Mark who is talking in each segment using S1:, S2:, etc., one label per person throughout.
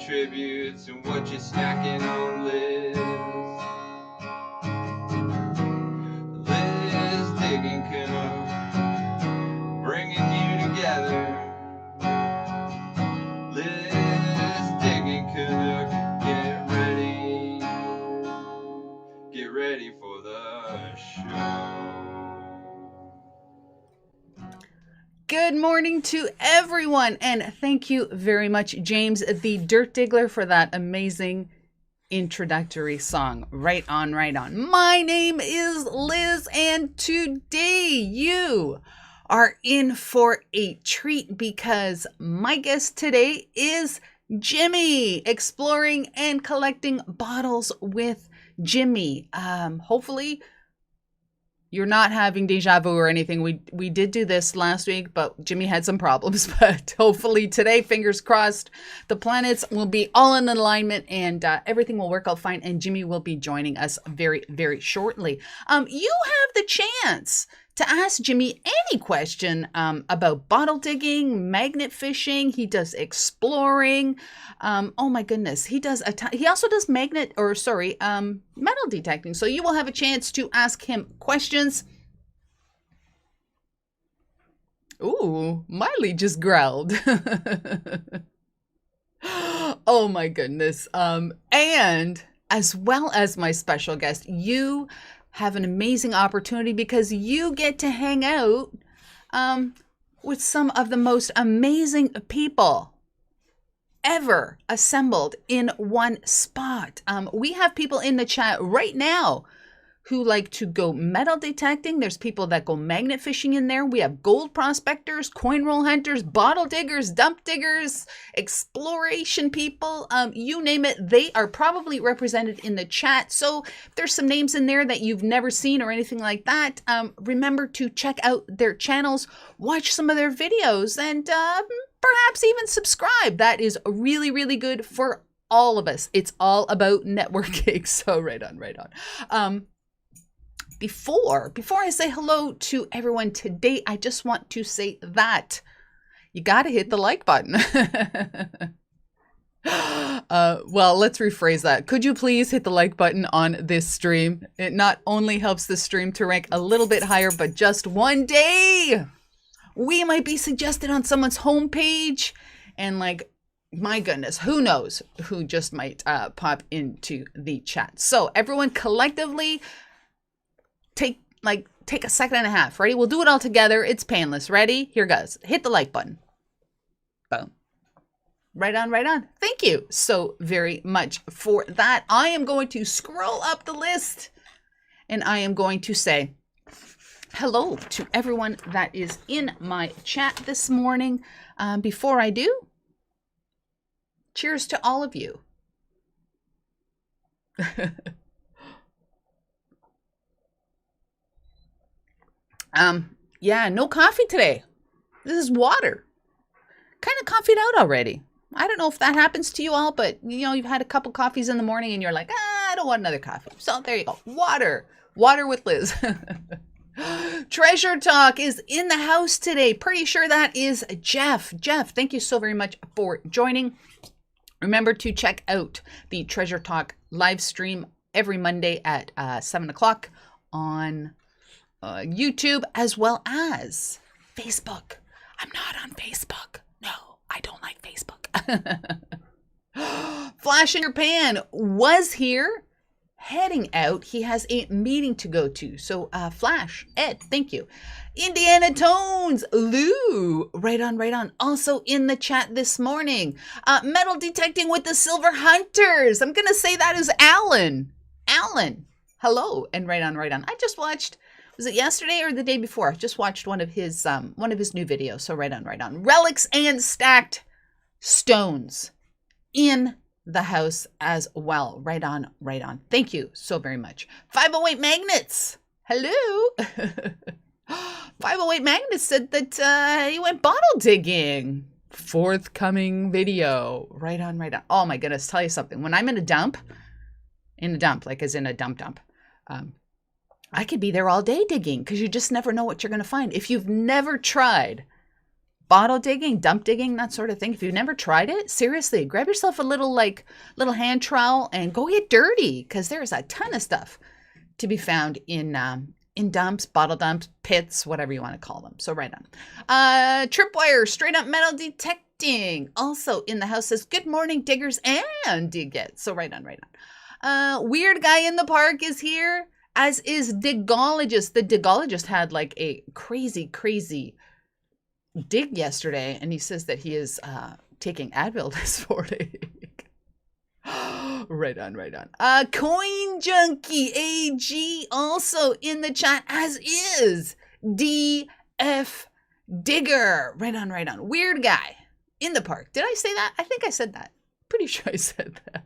S1: tributes and what you're snacking on, Liz. Liz digging Canuck, bringing you together. Liz digging Canuck, get ready for the show.
S2: Good morning to everyone, and thank you very much, James the Dirt Diggler, for that amazing introductory song. Right on, right on. My name is Liz, and today you are in for a treat because my guest today is Jimmy, exploring and collecting bottles with Jimmy. Hopefully you're not having deja vu or anything. We did do this last week, but Jimmy had some problems. But hopefully today, fingers crossed, the planets will be all in alignment and everything will work out fine. And Jimmy will be joining us very, very shortly. You have the chance to ask Jimmy any question about bottle digging, magnet fishing. He does exploring. Oh my goodness, he does he also does metal detecting. So you will have a chance to ask him questions. Ooh, Miley just growled. Oh my goodness. And as well as my special guest, you have an amazing opportunity because you get to hang out with some of the most amazing people ever assembled in one spot. We have people in the chat right now who like to go metal detecting. There's people that go magnet fishing in there. We have gold prospectors, coin roll hunters, bottle diggers, dump diggers, exploration people, you name it. They are probably represented in the chat. So if there's some names in there that you've never seen or anything like that, remember to check out their channels, watch some of their videos, and perhaps even subscribe. That is really, really good for all of us. It's all about networking. So right on, right on. Before I say hello to everyone today, I just want to say that you got to hit the like button. Well, let's rephrase that. Could you please hit the like button on this stream? It not only helps the stream to rank a little bit higher, but just one day we might be suggested on someone's homepage, and like, my goodness, who knows who just might pop into the chat. So everyone collectively, take a second and a half. Ready? We'll do it all together. It's painless. Ready? Here goes. Hit the like button. Boom. Right on, right on. Thank you so very much for that. I am going to scroll up the list and I am going to say hello to everyone that is in my chat this morning. Before I do, cheers to all of you. Yeah, no coffee today. This is water. Kind of coffeeed out already. I don't know if that happens to you all, but you know, you've had a couple coffees in the morning and you're like, I don't want another coffee. So there you go. Water with Liz. Treasure Talk is in the house today. Pretty sure that is Jeff. Jeff, thank you so very much for joining. Remember to check out the Treasure Talk live stream every Monday at 7 o'clock on YouTube, as well as Facebook. I'm not on Facebook. No, I don't like Facebook. Flash in your pan was here, heading out. He has a meeting to go to. So Flash, Ed, thank you. Indiana Tones, Lou, right on, right on. Also in the chat this morning. Metal Detecting with the Silver Hunters. I'm going to say that is Alan. Alan, hello, and right on, right on. I just watched, was it yesterday or the day before? I just watched one of his new videos. So right on, right on. Relics and stacked stones in the house as well. Right on, right on. Thank you so very much. 508 Magnets. Hello. 508 Magnets said that he went bottle digging. Forthcoming video. Right on, right on. Oh my goodness. Tell you something. When I'm in a dump, like as in a dump, I could be there all day digging because you just never know what you're going to find. If you've never tried bottle digging, dump digging, that sort of thing. If you've never tried it, seriously, grab yourself a little hand trowel and go get dirty, because there's a ton of stuff to be found in dumps, bottle dumps, pits, whatever you want to call them. So right on. Tripwire, straight up metal detecting, also in the house, says, good morning, diggers and diggets. So right on. Weird guy in the park is here, as is Digologist. The Digologist had like a crazy dig yesterday, and he says that he is taking Advil this morning. Right on. Coin Junkie AG also in the chat, as is DF Digger. Right on. Weird guy in the park. Did I say that? I think I said that. Pretty sure I said that.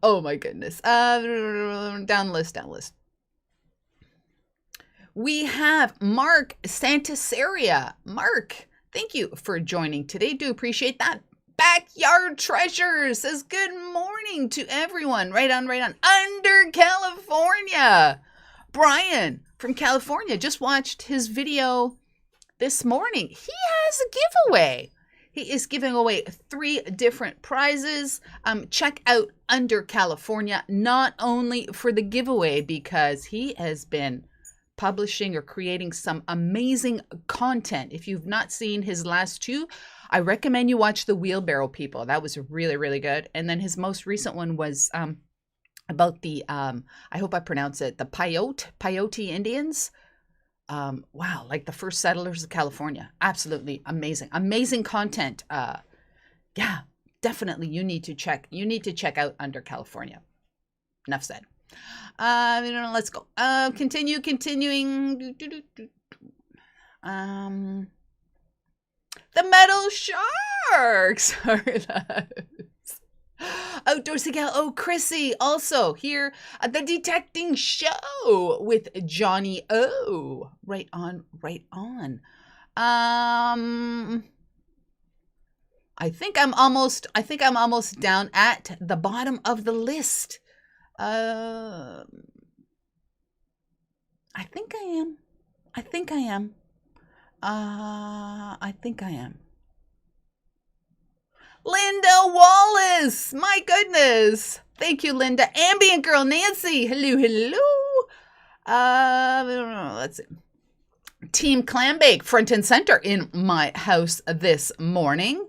S2: Oh my goodness. Down list. We have Mark Santasaria. Mark, thank you for joining today. Do appreciate that. Backyard Treasure says, good morning to everyone. Right on. Under California. Brian from California just watched his video this morning. He has a giveaway. He is giving away 3 different prizes. Check out Under California, not only for the giveaway, because he has been publishing or creating some amazing content. If you've not seen his last 2, I recommend you watch the Wheelbarrow People. That was really good. And then his most recent one was about the, I hope I pronounce it, the Peyote Indians. Wow, like the first settlers of California. Absolutely amazing content. Yeah, definitely you need to check out Under California. Enough said. Let's go. Continuing. The Metal Sharks. Outdoorsy gal. Oh, Chrissy also here at the Detecting Show with Johnny O. Right on. I think I'm almost down at the bottom of the list. I think I am. Linda Wallace, my goodness. Thank you, Linda. Ambient Girl Nancy, hello. Let's see. Team Clambake, front and center in my house this morning.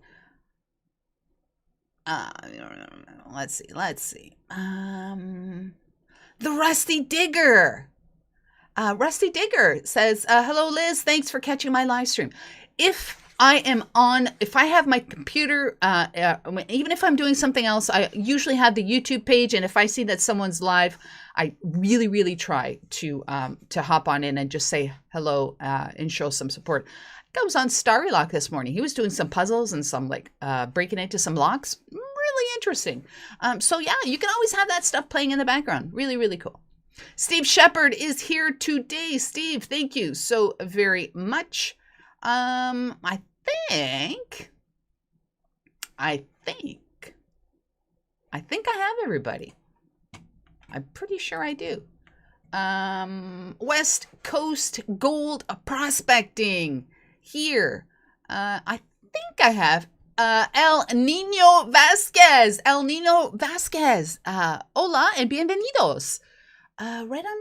S2: Let's see. The Rusty Digger. Rusty Digger says, hello, Liz. Thanks for catching my live stream. If I have my computer, even if I'm doing something else, I usually have the YouTube page. And if I see that someone's live, I really try to hop on in and just say hello and show some support. I was on Starry Lock this morning. He was doing some puzzles and some breaking into some locks. Really interesting. So yeah, you can always have that stuff playing in the background. Really cool. Steve Shepard is here today. Steve, thank you so very much. I think I have everybody. I'm pretty sure I do. West Coast Gold Prospecting here. I think I have El Nino Vasquez. Hola and bienvenidos. Right on.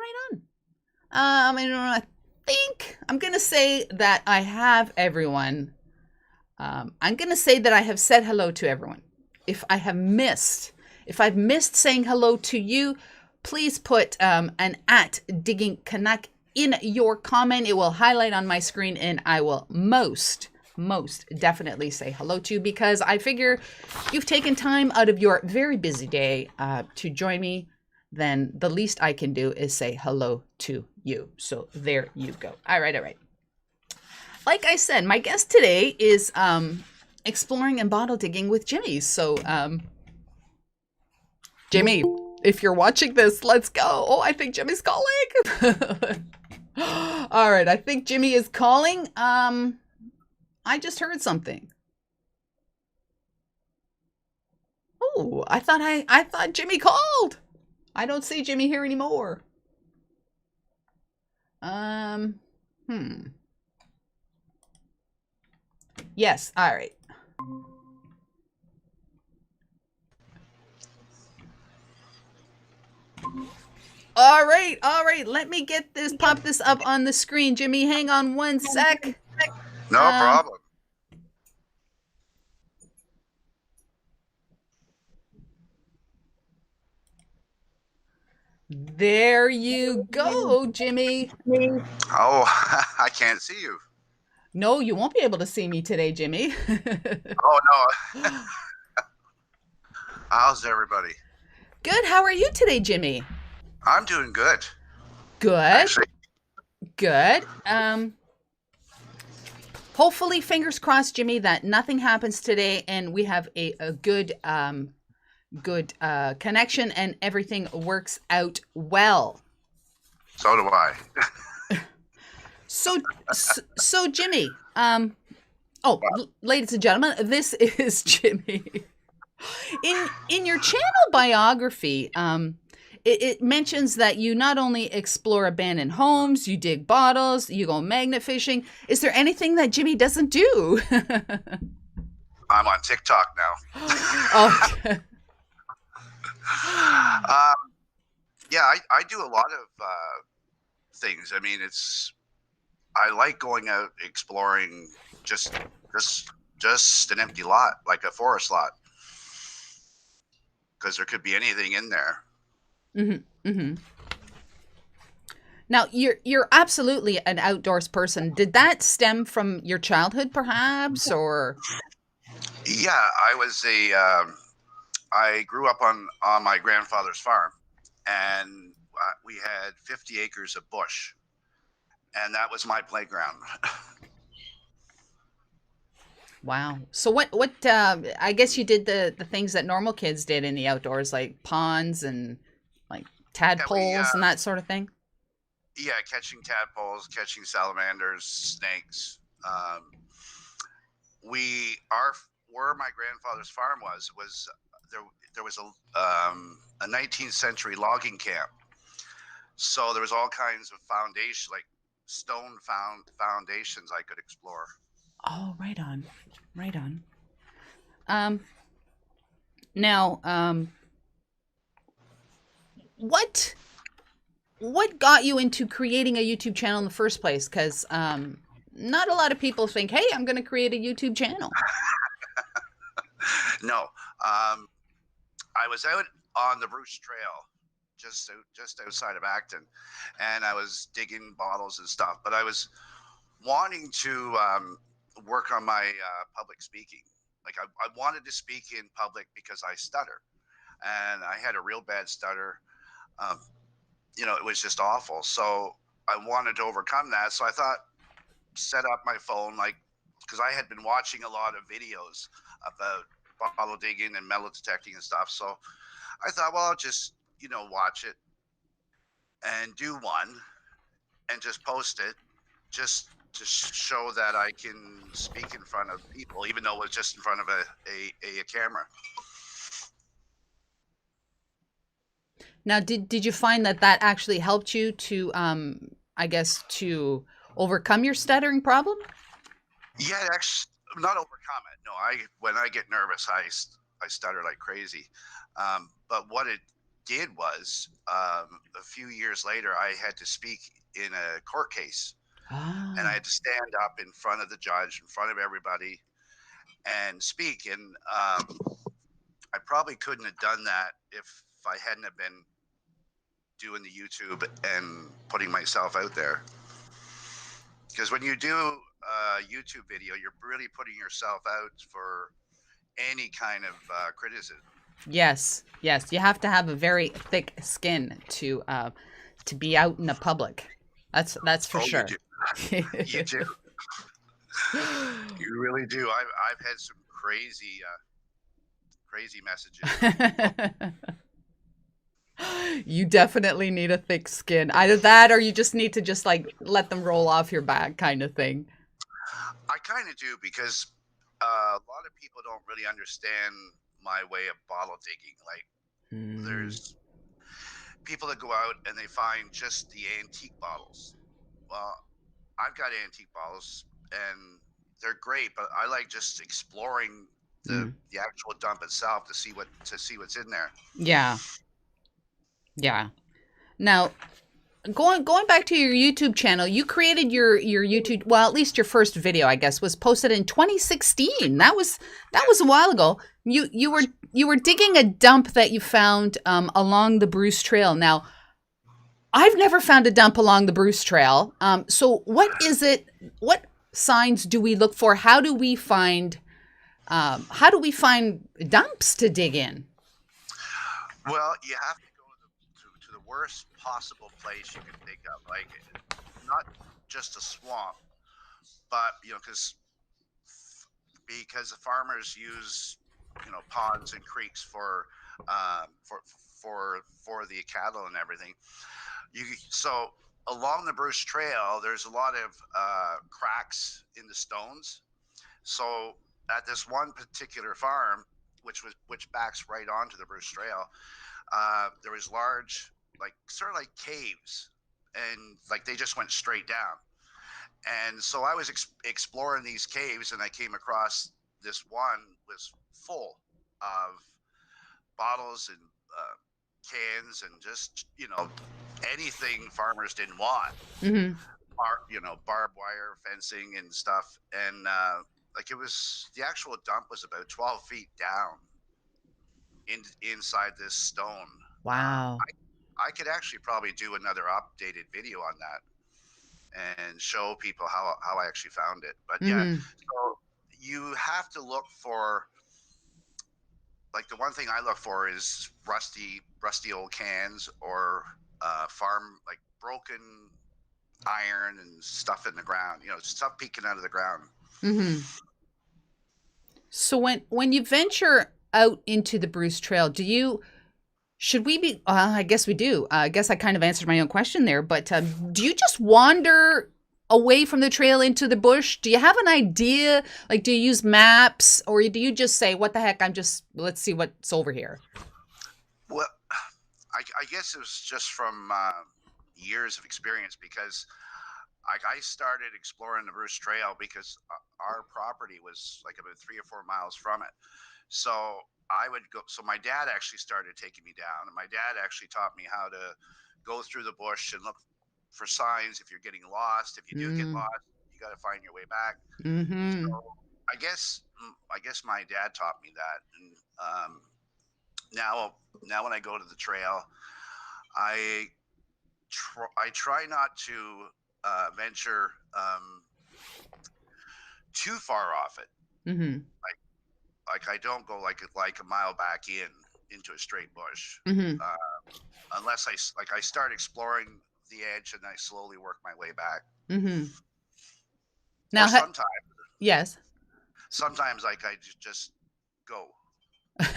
S2: I think I'm going to say that I have everyone. I'm going to say that I have said hello to everyone. If I've missed saying hello to you, please put an @digging_canuck in your comment. It will highlight on my screen and I will most definitely say hello to you, because I figure you've taken time out of your very busy day to join me. Then the least I can do is say hello to you. So there you go. All right. Like I said, my guest today is exploring and bottle digging with Jimmy. So Jimmy, if you're watching this, let's go. Oh, I think Jimmy's calling. All right, I think Jimmy is calling. I just heard something. Oh, I thought Jimmy called. I don't see Jimmy here anymore. Yes. All right. All right. All right. Let me get this, pop this up on the screen. Jimmy, hang on one sec.
S3: No problem.
S2: There you go, Jimmy.
S3: Oh, I can't see you.
S2: No, you won't be able to see me today, Jimmy.
S3: Oh, no. How's everybody?
S2: Good. How are you today, Jimmy?
S3: I'm doing good.
S2: Good.
S3: Actually,
S2: Good. Hopefully, fingers crossed, Jimmy, that nothing happens today and we have a good connection and everything works out well.
S3: so do I.
S2: So Jimmy, ladies and gentlemen, this is Jimmy. In your channel biography, it mentions that you not only explore abandoned homes, you dig bottles, you go magnet fishing. Is there anything that Jimmy doesn't do?
S3: I'm on TikTok now.
S2: Okay.
S3: Yeah, I do a lot of things. I mean, I like going out exploring just an empty lot, like a forest lot, because there could be anything in there.
S2: Mm-hmm. Mm-hmm. Now you're absolutely an outdoors person. Did that stem from your childhood, perhaps, or?
S3: Yeah, I grew up on my grandfather's farm, and we had 50 acres of bush, and that was my playground.
S2: Wow. So what I guess you did the things that normal kids did in the outdoors, like ponds and like tadpoles and that sort of thing?
S3: Yeah, catching tadpoles, catching salamanders, snakes. Where my grandfather's farm was there was a 19th century logging camp. So there was all kinds of foundation, like stone foundations I could explore.
S2: Oh, right on. Right on. Now, what got you into creating a YouTube channel in the first place? Because not a lot of people think, hey, I'm going to create a YouTube channel.
S3: No, I was out on the Bruce Trail, just outside of Acton, and I was digging bottles and stuff. But I was wanting to work on my public speaking. Like I wanted to speak in public because I stutter, and I had a real bad stutter. It was just awful. So I wanted to overcome that. So I thought, set up my phone, like, because I had been watching a lot of videos about bottle digging and metal detecting and stuff. So I thought, well, I'll just, watch it and do one and just post it just to show that I can speak in front of people, even though it was just in front of a camera.
S2: Now, did you find that actually helped you to, I guess, to overcome your stuttering problem?
S3: Yeah, actually, not overcome it. No, when I get nervous, I stutter like crazy. But what it did was, a few years later, I had to speak in a court case, and I had to stand up in front of the judge, in front of everybody, and speak. And I probably couldn't have done that if I hadn't have been doing the YouTube and putting myself out there. Because when you do a YouTube video, you're really putting yourself out for any kind of criticism.
S2: Yes, yes. You have to have a very thick skin to be out in the public. That's for sure.
S3: You do. You do. You really do. I've had some crazy messages.
S2: You definitely need a thick skin. Either that or you just need to just like let them roll off your back kind of thing.
S3: I kind of do, because a lot of people don't really understand my way of bottle digging. Like, there's people that go out and they find just the antique bottles. Well, I've got antique bottles, and they're great, but I like just exploring the actual dump itself to see what's in there.
S2: Yeah. Yeah. Now, going back to your YouTube channel, you created your YouTube, well, at least your first video, I guess, was posted in 2016. That was a while ago. You were digging a dump that you found along the Bruce Trail. Now, I've never found a dump along the Bruce Trail. So what is it? What signs do we look for? How do we find dumps to dig in?
S3: Well, you have to go to the worst possible place you can think of, like not just a swamp, but because the farmers use ponds and creeks for the cattle and everything. So along the Bruce Trail, there's a lot of cracks in the stones. So at this one particular farm, which backs right onto the Bruce Trail, there was large, sort of like caves, and they just went straight down. And so I was exploring these caves, and I came across this one was full of bottles and cans and just anything farmers didn't want.
S2: Mm-hmm.
S3: Barbed wire fencing and stuff, and it was, the actual dump was about 12 feet down inside this stone.
S2: Wow.
S3: I could actually probably do another updated video on that and show people how I actually found it. But yeah, so you have to look for, the one thing I look for is rusty old cans, or farm, broken iron and stuff in the ground, stuff peeking out of the ground.
S2: Mm-hmm. So when you venture out into the Bruce Trail, should we be, I guess we do. I guess I kind of answered my own question there, but do you just wander away from the trail into the bush? Do you have an idea? Do you use maps, or do you just say, what the heck, let's see what's over here?
S3: Well, I guess it was just from years of experience, because I started exploring the Bruce Trail because our property was about 3 or 4 miles from it. So I would go. So my dad actually started taking me down, and my dad actually taught me how to go through the bush and look for signs if you're getting lost. If you do get lost, you got to find your way back.
S2: Mm-hmm.
S3: So I guess my dad taught me that, and now when I go to the trail, I try not to venture too far off it.
S2: Mm-hmm.
S3: I don't go like a mile back into a straight bush, unless I start exploring the edge and I slowly work my way back.
S2: Mm-hmm. Now,
S3: sometimes,
S2: yes,
S3: sometimes I just go. I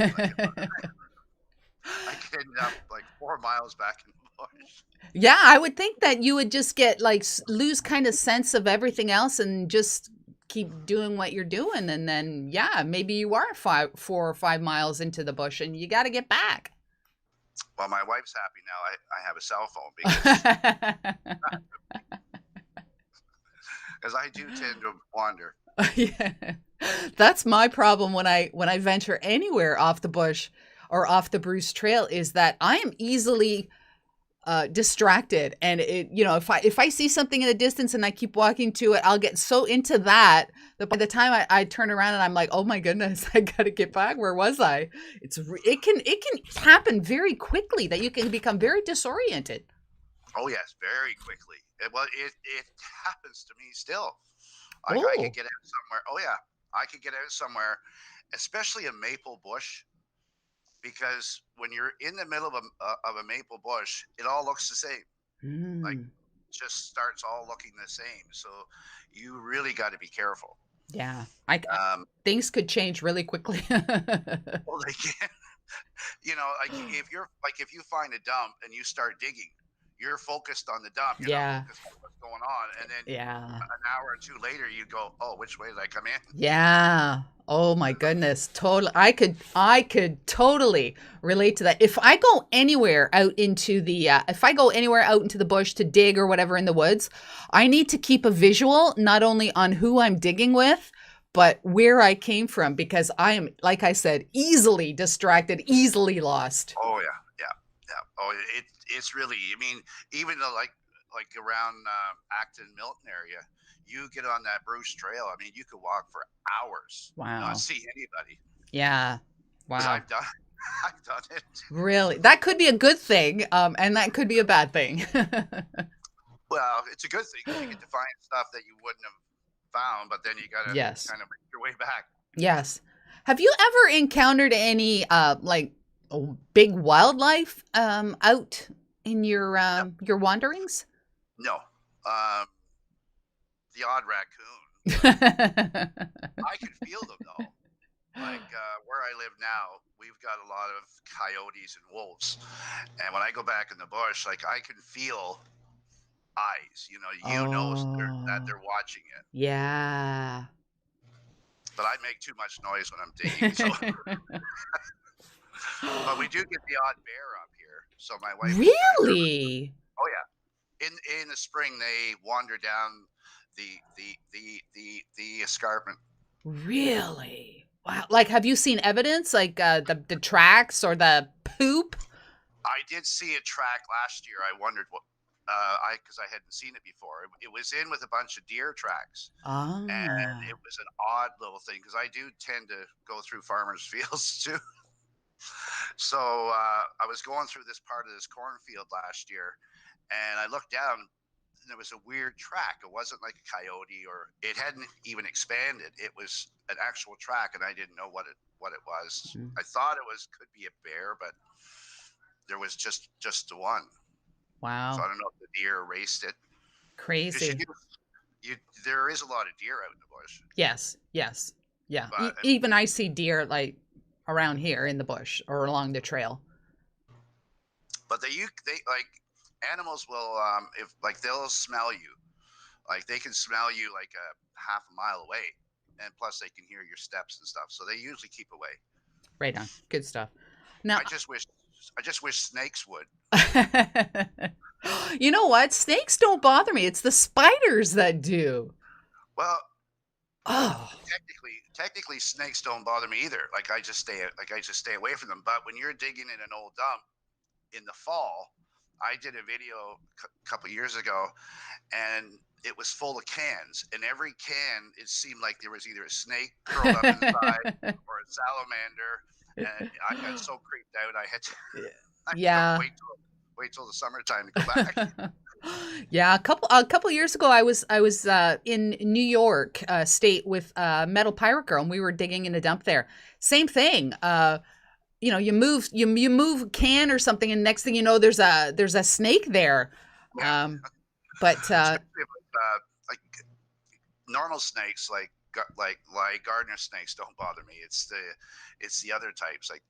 S3: can end up 4 miles back in the bush.
S2: Yeah, I would think that you would just get lose kind of sense of everything else and just keep doing what you're doing, and then maybe you are 4 or 5 miles into the bush and you got to get back.
S3: Well, my wife's happy now. I have a cell phone, because I do tend to wander.
S2: Yeah, that's my problem when I venture anywhere off the bush or off the Bruce Trail, is that I am easily distracted, and if I see something in the distance and I keep walking to it, I'll get so into that by the time I turn around and I'm like, oh my goodness, I gotta get back. Where was I? It can happen very quickly that you can become very disoriented.
S3: Oh yes, very quickly. It happens to me still. I could get out somewhere. Oh yeah, I could get out somewhere, especially a maple bush. Because when you're in the middle of a maple bush, it all looks the same. Just starts all looking the same. So you really got to be careful.
S2: Yeah, things could change really quickly.
S3: Well, they can. If you find a dump and you start digging, you're focused on the dump. You're not
S2: Yeah.
S3: focused on what's going on. And then
S2: Yeah.
S3: an hour or two later, you go, oh, which way did I come in?
S2: Yeah. Oh my goodness. Totally. I could totally relate to that. If I go anywhere out into the bush to dig or whatever in the woods, I need to keep a visual not only on who I'm digging with, but where I came from, because I am, like I said, easily distracted, easily lost.
S3: Oh yeah, yeah, yeah. Oh, it's really. I mean, even though like around Acton, Milton area, you get on that Bruce Trail. I mean, you could walk for hours,
S2: Wow.
S3: not see anybody.
S2: Yeah.
S3: 'Cause
S2: Wow.
S3: I've done, I've done it.
S2: Really? That could be a good thing, and that could be a bad thing.
S3: Well, it's a good thing 'cause you get to find stuff that you wouldn't have found, but then you gotta
S2: Yes.
S3: kind of make your way back.
S2: Yes. Have you ever encountered any big wildlife out in your wanderings?
S3: No, the odd raccoon. I can feel them though. Like where I live now, we've got a lot of coyotes and wolves, and when I go back in the bush, like I can feel eyes. That
S2: Oh,
S3: they're watching it.
S2: yeah.
S3: But I make too much noise when I'm digging. So, but we do get the odd bear up here. So my wife.
S2: Really?
S3: Oh yeah. In the spring, they wander down the escarpment.
S2: Really? Wow. Like, have you seen evidence, like the tracks or the poop?
S3: I did see a track last year. I wondered what because I hadn't seen it before. It was in with a bunch of deer tracks, and
S2: Ah.
S3: it was an odd little thing because I do tend to go through farmers' fields too. So I was going through this part of this cornfield last year, and I looked down, and there was a weird track. It wasn't like a coyote, or it hadn't even expanded. It was an actual track, and I didn't know what it was.
S2: Mm.
S3: I thought it could be a bear, but there was just the one.
S2: Wow.
S3: So I don't know if the deer erased it.
S2: Crazy.
S3: There is a lot of deer out in the bush.
S2: Yes. Yes. Yeah.
S3: But,
S2: Even I see deer like around here in the bush or along the trail.
S3: But they like animals will if like they'll smell you, like they can smell you like a half a mile away, and plus they can hear your steps and stuff. So they usually keep away.
S2: Right on. Good stuff. Now
S3: I just wish snakes would.
S2: You know what? Snakes don't bother me. It's the spiders that do.
S3: Well,
S2: Oh.
S3: technically snakes don't bother me either. Like I just stay away from them. But when you're digging in an old dump in the fall, I did a video a couple years ago, and it was full of cans. And every can, it seemed like there was either a snake curled up inside or a salamander. And I got so creeped out, I had to
S2: Yeah.
S3: wait till the summertime to go back.
S2: Yeah, a couple years ago, I was in New York State with Metal Pirate Girl, and we were digging in a dump there. Same thing. You move a can or something, and next thing you know, there's a snake there.
S3: Yeah.
S2: But
S3: Like normal snakes, like gardener snakes, don't bother me. It's the other types, like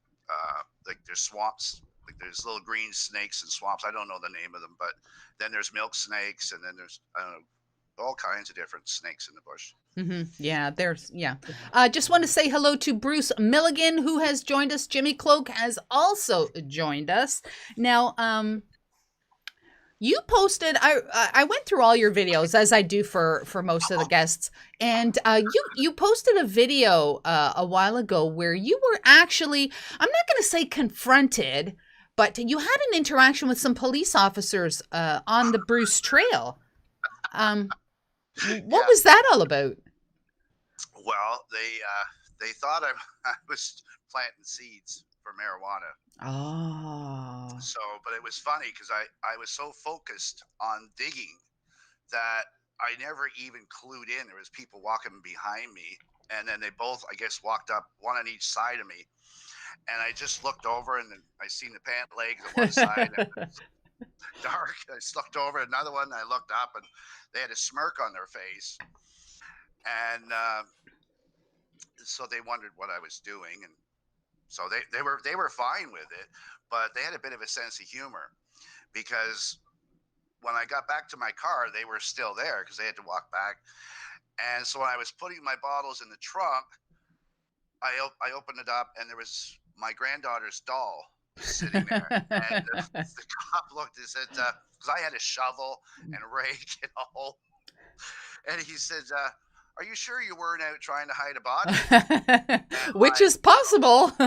S3: there's swamps. Like there's little green snakes in swamps. I don't know the name of them, but then there's milk snakes, and then there's all kinds of different snakes in the bush.
S2: Yeah, just want to say hello to Bruce Milligan, who has joined us. Jimmy Cloak has also joined us. Now, you posted. I went through all your videos, as I do for most of the guests, and you posted a video a while ago where you were actually, I'm not going to say confronted, but you had an interaction with some police officers on the Bruce Trail. What was that all about?
S3: Well, they thought I was planting seeds for marijuana.
S2: Oh.
S3: So, but it was funny because I was so focused on digging that I never even clued in. There was people walking behind me, and then they both, I guess, walked up, one on each side of me. And I just looked over, and then I seen the pant legs on one side, and it was dark. I just looked over at another one, and I looked up, and they had a smirk on their face. And so they wondered what I was doing, and so they were fine with it, but they had a bit of a sense of humor because when I got back to my car, they were still there because they had to walk back. And so when I was putting my bottles in the trunk, I opened it up, and there was my granddaughter's doll sitting there. And the cop looked and said, because I had a shovel and a rake and a whole, and he said, "Are you sure you weren't out trying to hide a body?"
S2: Which is possible.
S3: I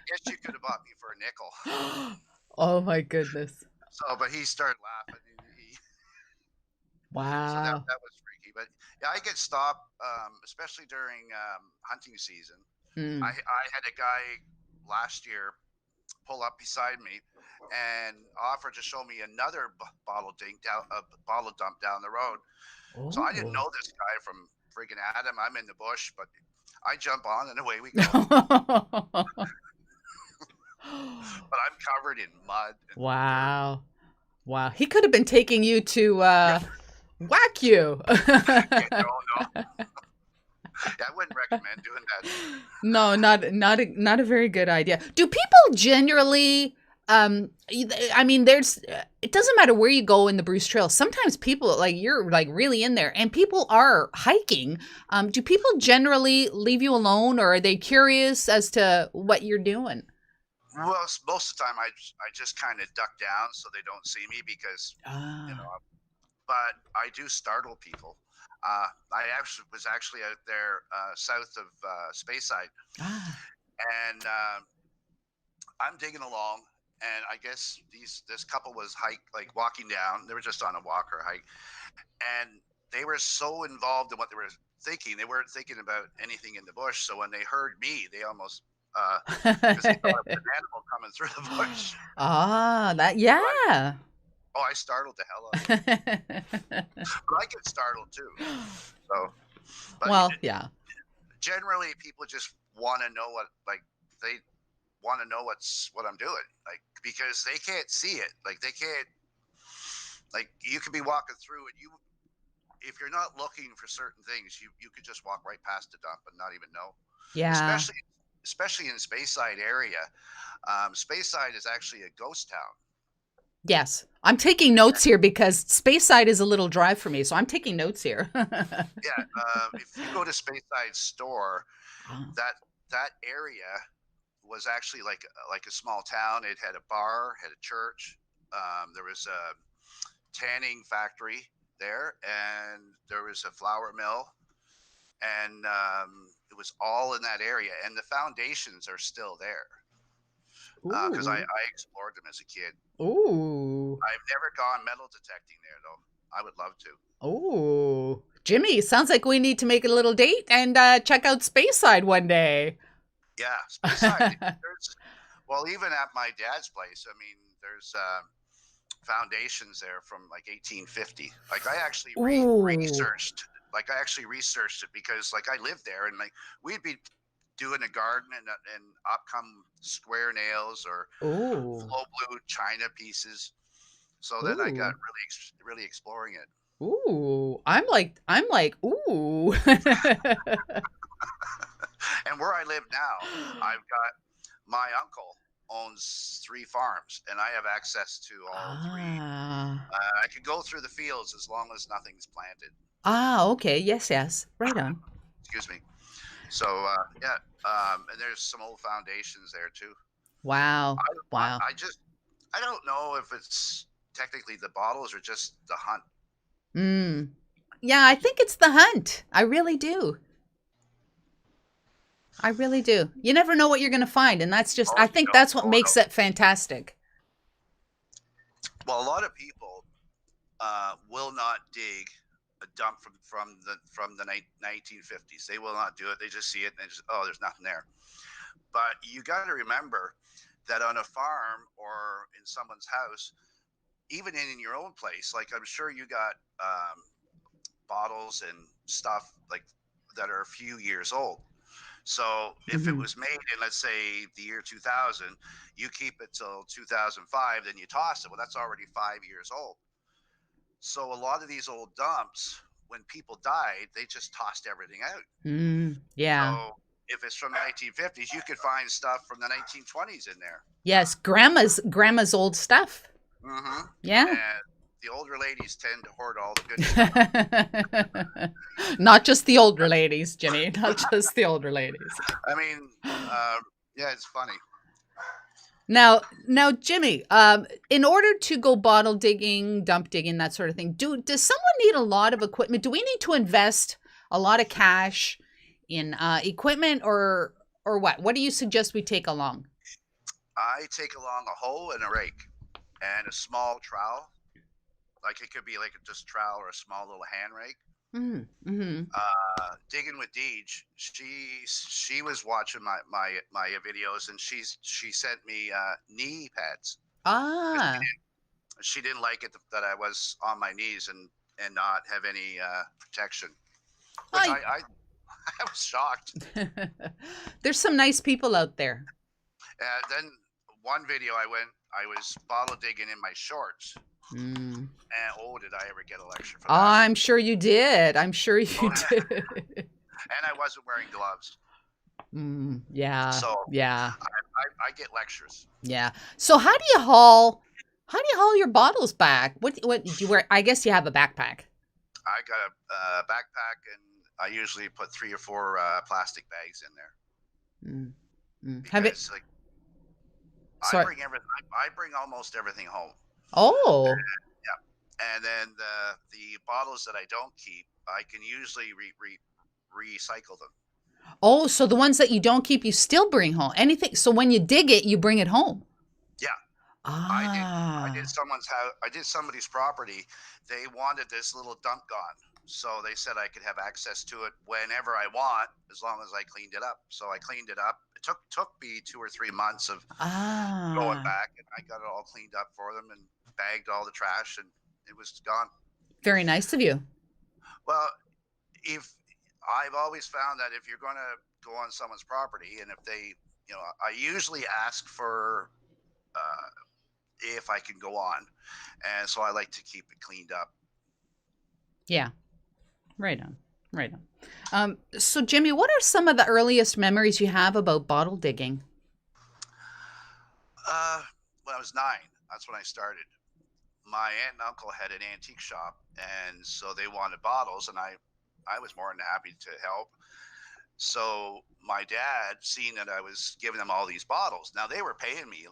S3: guess you could have bought me for a nickel.
S2: Oh my goodness.
S3: So, but he started laughing.
S2: Wow.
S3: So that was freaky. But yeah, I get stopped, especially during hunting season. I had a guy last year pull up beside me and offer to show me another bottle dump down the road.
S2: Oh.
S3: So I didn't know this guy from friggin' Adam. I'm in the bush, but I jump on and away we go. But I'm covered in mud.
S2: Wow. Wow. He could have been taking you to whack you.
S3: No. Yeah, I wouldn't recommend doing that.
S2: No, not a very good idea. Do people generally I mean, it doesn't matter where you go in the Bruce Trail. Sometimes people, like, you're like really in there and people are hiking. Do people generally leave you alone, or are they curious as to what you're doing?
S3: Well, most of the time I just kind of duck down so they don't see me because, but I do startle people. I was actually out there south of Speyside, and I'm digging along, and I guess this couple was walking down. They were just on a walk or hike, and they were so involved in what they were thinking, they weren't thinking about anything in the bush. So when they heard me, they almost because they thought it was an animal coming through the bush.
S2: Yeah.
S3: Oh, I startled the hell out of them. But I get startled too. So, but
S2: yeah.
S3: Generally, people just want to know what I'm doing, like, because they can't see it. Like, they can't. Like, you could be walking through, and if you're not looking for certain things, you could just walk right past the dump and not even know.
S2: Yeah.
S3: Especially in Speyside area. Speyside is actually a ghost town.
S2: Yes. I'm taking notes here because Speyside is a little drive for me, so I'm taking notes here.
S3: Yeah. If you go to Speyside store, that area was actually like a small town. It had a bar, had a church. There was a tanning factory there, and there was a flour mill, and it was all in that area. And the foundations are still there because I explored them as a kid.
S2: Ooh.
S3: I've never gone metal detecting there, though. I would love to.
S2: Oh, Jimmy, sounds like we need to make a little date and check out Speyside one day.
S3: Yeah, Speyside. Well, even at my dad's place, I mean, there's foundations there from like 1850. Like, I actually researched. Like, I actually researched it because, like, I lived there, and like we'd be doing a garden, and up come square nails or flow blue china pieces. So then I got really exploring it.
S2: Ooh, I'm like, ooh.
S3: And where I live now, I've got my uncle owns 3 farms, and I have access to all 3. I could go through the fields as long as nothing's planted.
S2: Okay. Yes. Right on.
S3: Excuse me. So, yeah. And there's some old foundations there too.
S2: Wow.
S3: I don't know if it's technically the bottles or just the hunt.
S2: Yeah, I think it's the hunt. I really do. You never know what you're going to find. And that's just, I think that's what makes it fantastic.
S3: Well, a lot of people will not dig a dump from the 1950s. They will not do it. They just see it and they just, there's nothing there. But you got to remember that on a farm or in someone's house, even in your own place, like, I'm sure you got bottles and stuff like that are a few years old. So if it was made in, let's say, the year 2000, you keep it till 2005, then you toss it. Well, that's already 5 years old. So a lot of these old dumps, when people died, they just tossed everything out.
S2: Yeah.
S3: So if it's from the 1950s, you could find stuff from the 1920s in there.
S2: Yes, grandma's old stuff.
S3: Mm-hmm.
S2: Yeah.
S3: And the older ladies tend to hoard all the good stuff.
S2: Not just the older ladies, Jimmy. Not just the older ladies.
S3: I mean, yeah, it's funny.
S2: Now, Jimmy, in order to go bottle digging, dump digging, that sort of thing, does someone need a lot of equipment? Do we need to invest a lot of cash in equipment, or what? What do you suggest we take along?
S3: I take along a hoe and a rake and a small trowel. Like it could be like just a trowel or a small little hand rake.
S2: Mm-hmm.
S3: Digging with Deej, she was watching my videos, and she sent me knee pads.
S2: Ah.
S3: She didn't like it that I was on my knees and not have any protection. Which I was shocked.
S2: There's some nice people out there.
S3: Then one video I was bottle digging in my shorts. And did I ever get a lecture for that?
S2: I'm sure you did. I'm sure you did.
S3: And I wasn't wearing gloves.
S2: Yeah.
S3: So
S2: yeah.
S3: I get lectures.
S2: Yeah. So how do you haul your bottles back? What do you wear? I guess you have a backpack.
S3: I got a backpack, and I usually put 3 or 4 plastic bags in there.
S2: Have it?
S3: Like, I bring everything. I bring almost everything home.
S2: Oh.
S3: And then the bottles that I don't keep, I can usually recycle them.
S2: Oh, so the ones that you don't keep, you still bring home. Anything. So when you dig it, you bring it home.
S3: Yeah. I did someone's house. I did somebody's property. They wanted this little dump gun, so they said I could have access to it whenever I want, as long as I cleaned it up. So I cleaned it up. It took me 2 or 3 months of going back, and I got it all cleaned up for them and bagged all the trash, and it was gone.
S2: Very nice of you.
S3: Well, if I've always found that if you're going to go on someone's property, and if they, I usually ask for if I can go on, and so I like to keep it cleaned up.
S2: Yeah, right on. So Jimmy, what are some of the earliest memories you have about bottle digging?
S3: When I was 9, that's when I started. My aunt and uncle had an antique shop, and so they wanted bottles, and I was more than happy to help. So my dad, seeing that I was giving them all these bottles, now they were paying me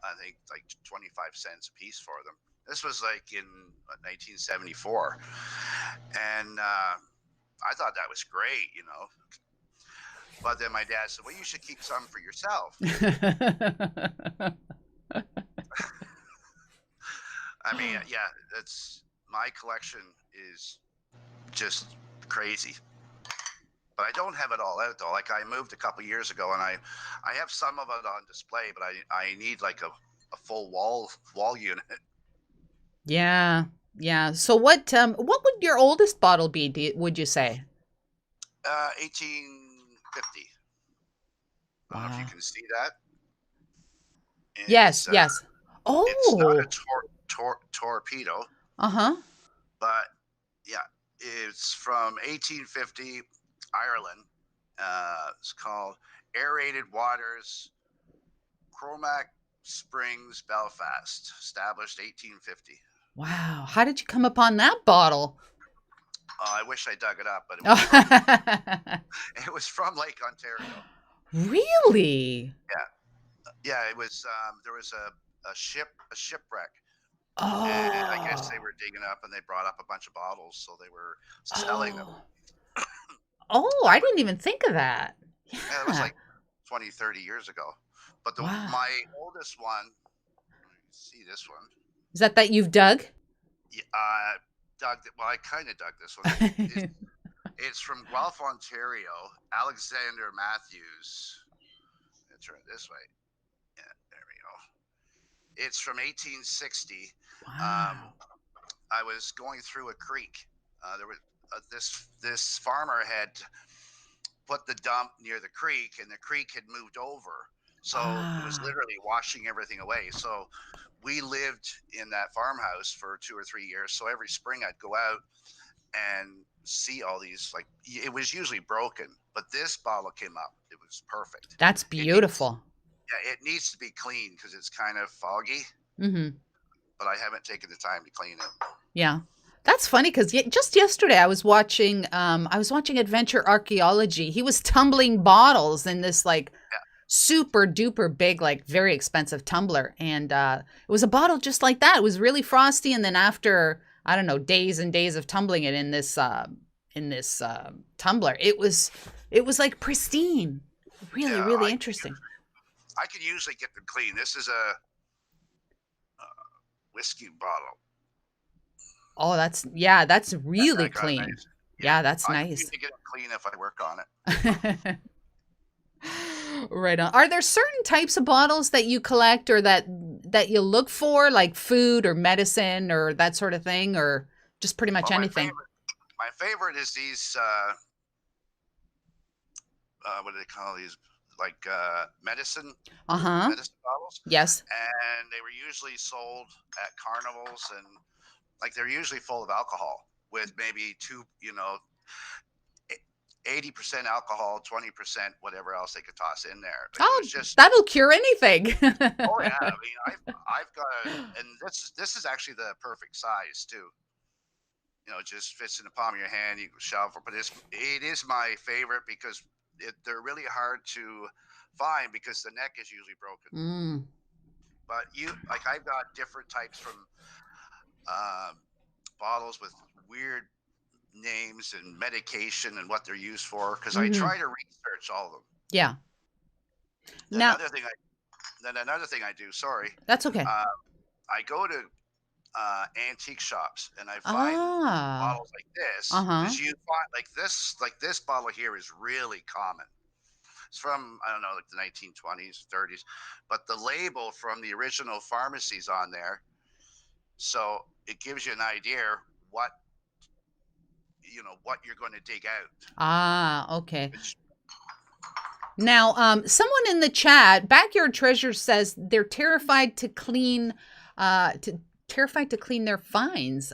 S3: I think 25 cents a piece for them. This was like in 1974, and I thought that was great, But then my dad said, "Well, you should keep some for yourself." I mean, yeah, that's my collection is just crazy. But I don't have it all out though. Like I moved a couple years ago, and I have some of it on display, but I need like a full wall unit.
S2: Yeah. So what would your oldest bottle be? Would you say?
S3: 1850. I don't know if you can see that.
S2: Yes. Oh.
S3: It's not a torpedo. But yeah, it's from 1850. Ireland. It's called Aerated Waters, Cromac Springs, Belfast, established 1850.
S2: Wow. How did you come upon that bottle?
S3: I wish I dug it up, but it was from Lake Ontario.
S2: Really?
S3: Yeah. It was. There was a shipwreck.
S2: Oh.
S3: And I guess they were digging up, and they brought up a bunch of bottles, so they were selling them.
S2: Oh, I didn't even think of that. Yeah,
S3: it was like 20, 30 years ago. But my oldest one, see this one.
S2: Is that you've dug?
S3: Yeah, well, I kind of dug this one. It's from Guelph, Ontario. Alexander Matthews. Let's turn it this way. Yeah, there we go. It's from 1860.
S2: Wow.
S3: I was going through a creek. There was this farmer had put the dump near the creek, and the creek had moved over, so it was literally washing everything away. So we lived in that farmhouse for 2 or 3 years, so every spring I'd go out and see all these, like, it was usually broken, but this bottle came up. It was perfect.
S2: That's beautiful.
S3: It needs to be clean because it's kind of foggy. but I haven't taken the time to clean it.
S2: Yeah. That's funny because just yesterday I was watching Adventure Archaeology. He was tumbling bottles in this like
S3: Yeah.
S2: super duper big, like very expensive tumbler. And it was a bottle just like that. It was really frosty. And then after, I don't know, days and days of tumbling it in this tumbler, it was like pristine. Really,
S3: Yeah,
S2: really interesting.
S3: I can usually get them clean. This is a whiskey bottle.
S2: Oh, that's really clean.
S3: Nice.
S2: Yeah, that's
S3: I
S2: nice.
S3: need to get it clean if I work on it.
S2: Right on. Are there certain types of bottles that you collect or that you look for, like food or medicine or that sort of thing, or just pretty much anything?
S3: My favorite is these. What do they call these? Like medicine bottles.
S2: Yes.
S3: And they were usually sold at carnivals, and like they're usually full of alcohol with maybe 80% alcohol, 20% whatever else they could toss in there.
S2: That'll cure anything.
S3: Oh yeah, I mean, I've got and this is actually the perfect size too. It just fits in the palm of your hand. You can shovel, but it is my favorite because they're really hard to find because the neck is usually broken. But I've got different types from bottles with weird names and medication and what they're used for because I try to research all of them.
S2: Yeah.
S3: Another thing I do. Sorry.
S2: That's okay.
S3: I go to antique shops and I find bottles like this because you find like this bottle here is really common. It's from, I don't know, like the 1920s, 30s, but the label from the original pharmacy's on there, so it gives you an idea what you're going to dig out.
S2: Okay. Now, someone in the chat, Backyard Treasure says they're terrified to clean their finds.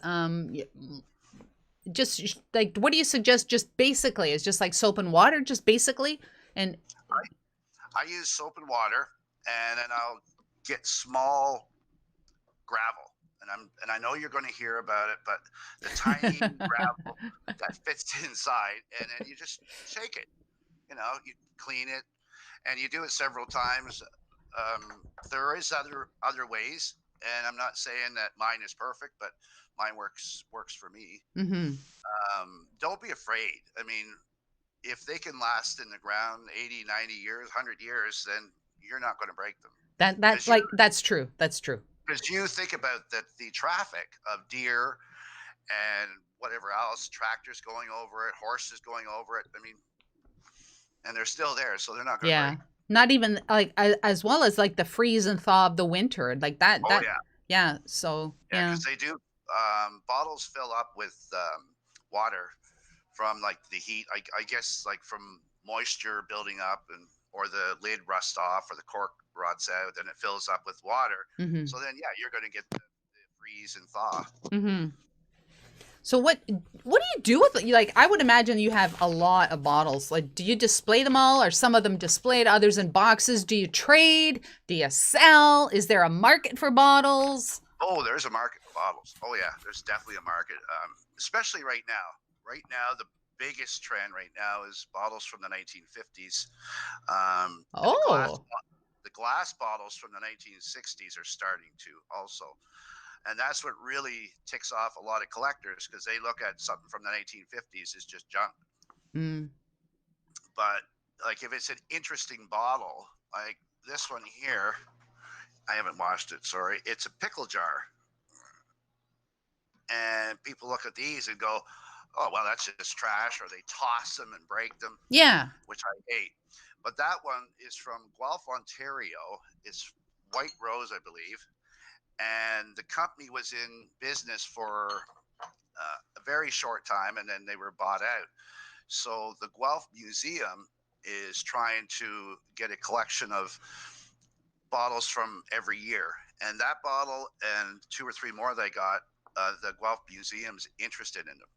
S2: Just like, what do you suggest? Just basically, it's just like soap and water, just basically. And
S3: I use soap and water, and then I'll get small gravel. And I know you're going to hear about it, but the tiny gravel that fits inside, and then you just shake it. You clean it, and you do it several times. There is other ways, and I'm not saying that mine is perfect, but mine works for me. Don't be afraid. I mean, if they can last in the ground 80, 90 years, 100 years, then you're not going to break them.
S2: That's true. That's true.
S3: Because you think about the traffic of deer and whatever else, tractors going over it, horses going over it. I mean, and they're still there, so they're not going to break.
S2: Not even like as well as like the freeze and thaw of the winter, like that. So
S3: because they do. Bottles fill up with water from like the heat. I guess like from moisture building up, or the lid rusts off, or the cork rots out, and it fills up with water. So then, you're going to get the freeze and thaw.
S2: So what do you do with it? Like, I would imagine you have a lot of bottles. Like, do you display them all? Are some of them displayed, others in boxes? Do you trade? Do you sell? Is there a market for bottles?
S3: Oh, there's a market for bottles. Oh yeah, there's definitely a market, especially right now. Right now, the biggest trend right now is bottles from the 1950s. The glass bottles from the 1960s are starting to also. And that's what really ticks off a lot of collectors, because they look at something from the 1950s as just junk. But like if it's an interesting bottle, like this one here, I haven't washed it, sorry. It's a pickle jar. And people look at these and go, oh, well, that's just trash, or they toss them and break them.
S2: Yeah.
S3: Which I hate. But that one is from Guelph, Ontario. It's White Rose, I believe. And the company was in business for a very short time, and then they were bought out. So the Guelph Museum is trying to get a collection of bottles from every year. And that bottle and 2 or 3 more they got, the Guelph Museum's interested in them.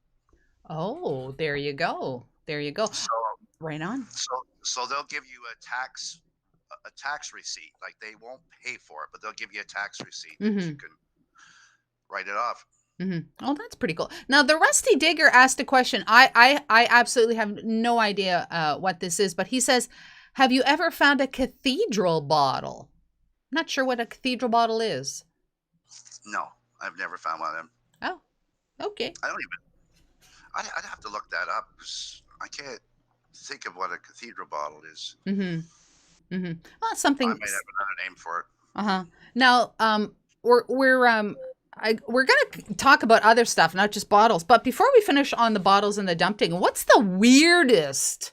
S2: Oh, there you go.
S3: So,
S2: right on.
S3: So they'll give you a tax receipt. Like they won't pay for it, but they'll give you a tax receipt that you can write it off.
S2: Oh, that's pretty cool. Now, the Rusty Digger asked a question. I absolutely have no idea what this is, but he says, have you ever found a cathedral bottle? Not sure what a cathedral bottle is.
S3: No, I've never found one of them.
S2: Oh, okay.
S3: I don't even. I'd have to look that up because I can't think of what a cathedral bottle is.
S2: Well, something.
S3: I might have another name for it.
S2: Now, we're gonna talk about other stuff, not just bottles. But before we finish on the bottles and the dumping, what's the weirdest?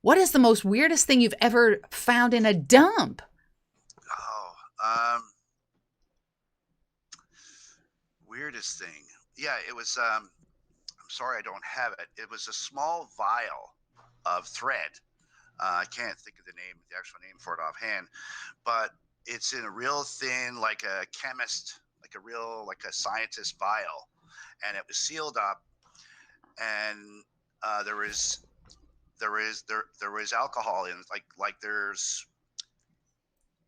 S2: What is the most weirdest thing you've ever found in a dump?
S3: Weirdest thing. Yeah, it was. I'm sorry, I don't have it. It was a small vial of thread. I can't think of the actual name for it offhand, but it's in a real thin, like a chemist, like a scientist vial, and it was sealed up, and there was alcohol in, like there's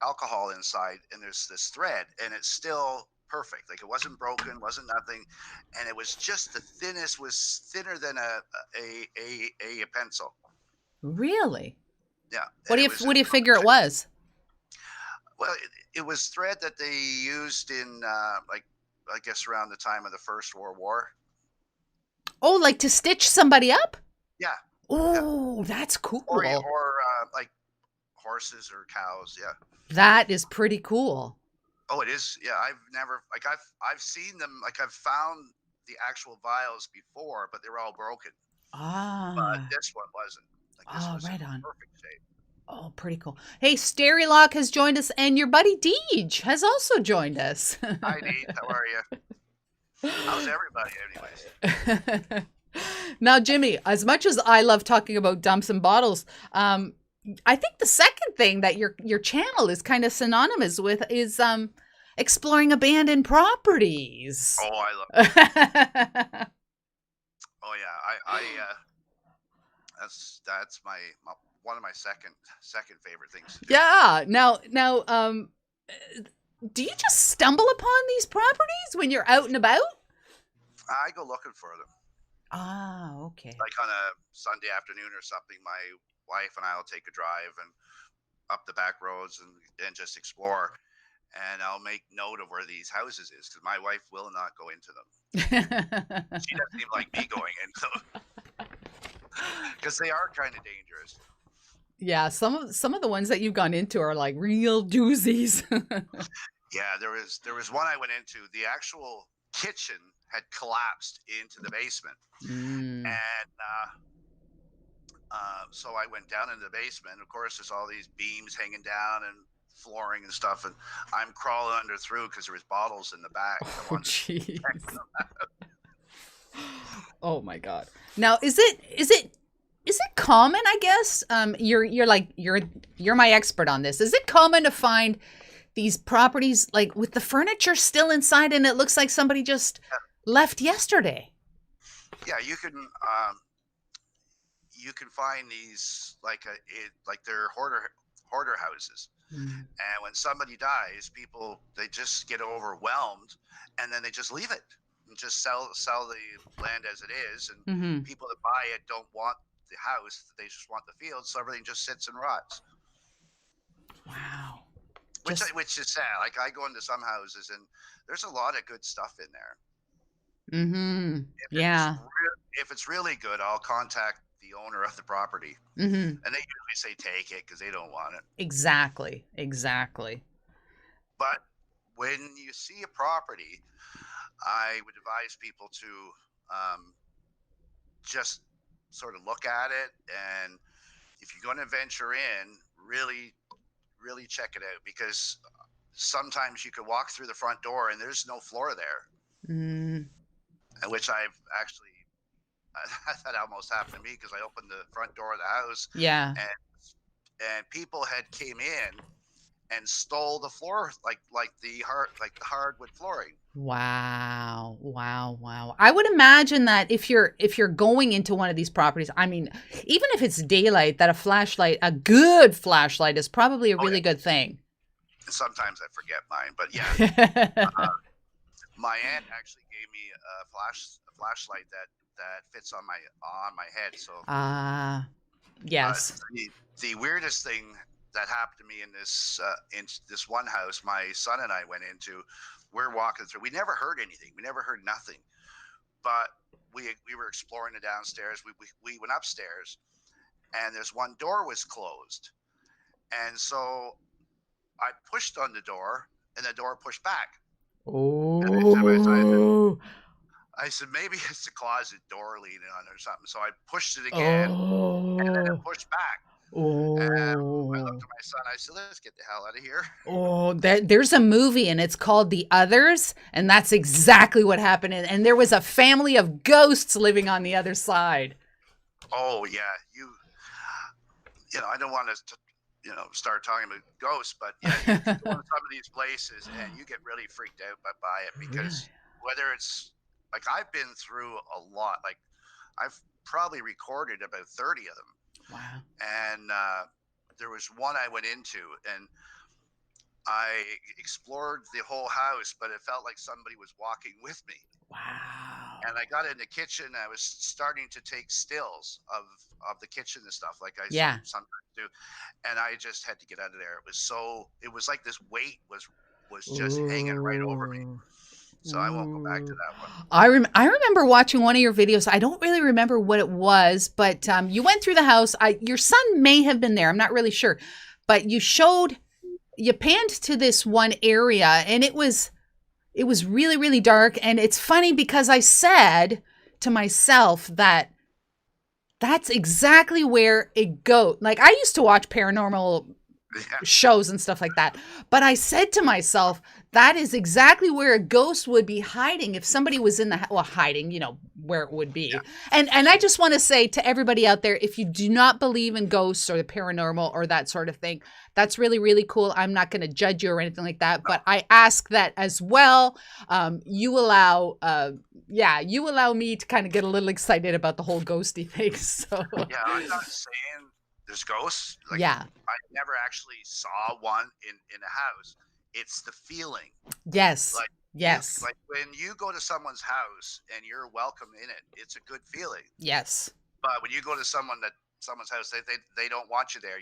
S3: alcohol inside, and there's this thread, and it's still perfect. Like, it wasn't broken, wasn't nothing, and it was just the thinnest, was thinner than a pencil.
S2: Really?
S3: Yeah.
S2: What do you figure it was?
S3: Well, it was thread that they used in like, I guess around the time of the First World War.
S2: Oh, like to stitch somebody up?
S3: Yeah.
S2: Oh, yeah. That's cool.
S3: Or like horses or cows. Yeah.
S2: That is pretty cool.
S3: Oh, it is. Yeah, I've seen them. Like, I've found the actual vials before, but they were all broken. But this one wasn't. Like, this was
S2: right
S3: in
S2: on.
S3: perfect shape.
S2: Oh, pretty cool. Hey, 𝗘𝗫𝗧𝗏 has joined us, and your buddy Deej has also joined us.
S3: Hi, Deej. How are you? How's everybody, anyways?
S2: Now, Jimmy, as much as I love talking about dumps and bottles, I think the second thing that your channel is kind of synonymous with is exploring abandoned properties.
S3: Oh, I love it. Oh yeah, that's my one of my second favorite things to do.
S2: Yeah. Now, do you just stumble upon these properties when you're out and about?
S3: I go looking for them.
S2: Ah, okay.
S3: Like on a Sunday afternoon or something, my wife and I will take a drive and up the back roads and just explore. And I'll make note of where these houses is, because my wife will not go into them. She doesn't even like me going into them, because they are kind of dangerous.
S2: Yeah, some of the ones that you've gone into are like real doozies.
S3: Yeah, there was one I went into. The actual kitchen had collapsed into the basement, and so I went down into the basement. Of course, there's all these beams hanging down and flooring and stuff, and I'm crawling under through because there was bottles in the back.
S2: Oh, jeez. Oh my God. Now, is it common, I guess? You're my expert on this. Is it common to find these properties like with the furniture still inside and it looks like somebody just left yesterday?
S3: Yeah, you can find these like they're hoarder houses. And when somebody dies, people, they just get overwhelmed, and then they just leave it and just sell the land as it is. And people that buy it don't want the house; they just want the field. So everything just sits and rots.
S2: Wow.
S3: Which is sad. Like, I go into some houses and there's a lot of good stuff in there.
S2: Yeah.
S3: If it's really good, I'll contact the owner of the property, and they usually say take it because they don't want it.
S2: Exactly.
S3: But when you see a property, I would advise people to just sort of look at it, and if you're going to venture in, really check it out, because sometimes you could walk through the front door and there's no floor there, which I've actually that almost happened to me, because I opened the front door of the house, and people had came in and stole the floor, like the hardwood flooring. Wow.
S2: I would imagine that if you're going into one of these properties, I mean, even if it's daylight, that a good flashlight is probably a really good thing.
S3: Sometimes I forget mine, but yeah. My aunt actually gave me a flashlight that fits on my head. So, but
S2: Yes.
S3: the weirdest thing that happened to me in this one house, my son and I went into. We're walking through. We never heard anything. We never heard nothing. But we were exploring the downstairs. We went upstairs, and there's one door was closed, and so I pushed on the door, and the door pushed back.
S2: Oh.
S3: I said, maybe it's the closet door leaning on or something. So I pushed it again, and then it
S2: Oh.
S3: pushed back. And I looked
S2: Oh.
S3: at my son. I said, let's get the hell out of here.
S2: Oh, there's a movie and it's called The Others, and that's exactly what happened. And there was a family of ghosts living on the other side.
S3: Oh, yeah. I don't want to, start talking about ghosts, but yeah, you go to some of these places and you get really freaked out by it because whether it's like I've been through a lot, like I've probably recorded about 30 of them.
S2: Wow.
S3: And there was one I went into and I explored the whole house, but it felt like somebody was walking with me.
S2: Wow.
S3: And I got in the kitchen. I was starting to take stills of the kitchen and stuff like I sometimes do, and I just had to get out of there. It was like this weight was just hanging right over me. So I won't go back to that one.
S2: I remember watching one of your videos. I don't really remember what it was, but you went through the house. Your son may have been there. I'm not really sure, but you panned to this one area, and it was really, really dark. And it's funny because I said to myself that that's exactly where it goes. Like, I used to watch paranormal shows and stuff like that, but I said to myself, that is exactly where a ghost would be hiding if somebody was in hiding, where it would be. Yeah. And I just want to say to everybody out there, if you do not believe in ghosts or the paranormal or that sort of thing, that's really, really cool. I'm not going to judge you or anything like that, but I ask that as well. You allow me to kind of get a little excited about the whole ghosty thing. So
S3: yeah, I'm not saying there's ghosts. Like,
S2: yeah.
S3: I never actually saw one in a house. It's the feeling.
S2: Yes.
S3: Yes. Like when you go to someone's house and you're welcome in it, it's a good feeling.
S2: Yes.
S3: But when you go to someone's house, they don't want you there.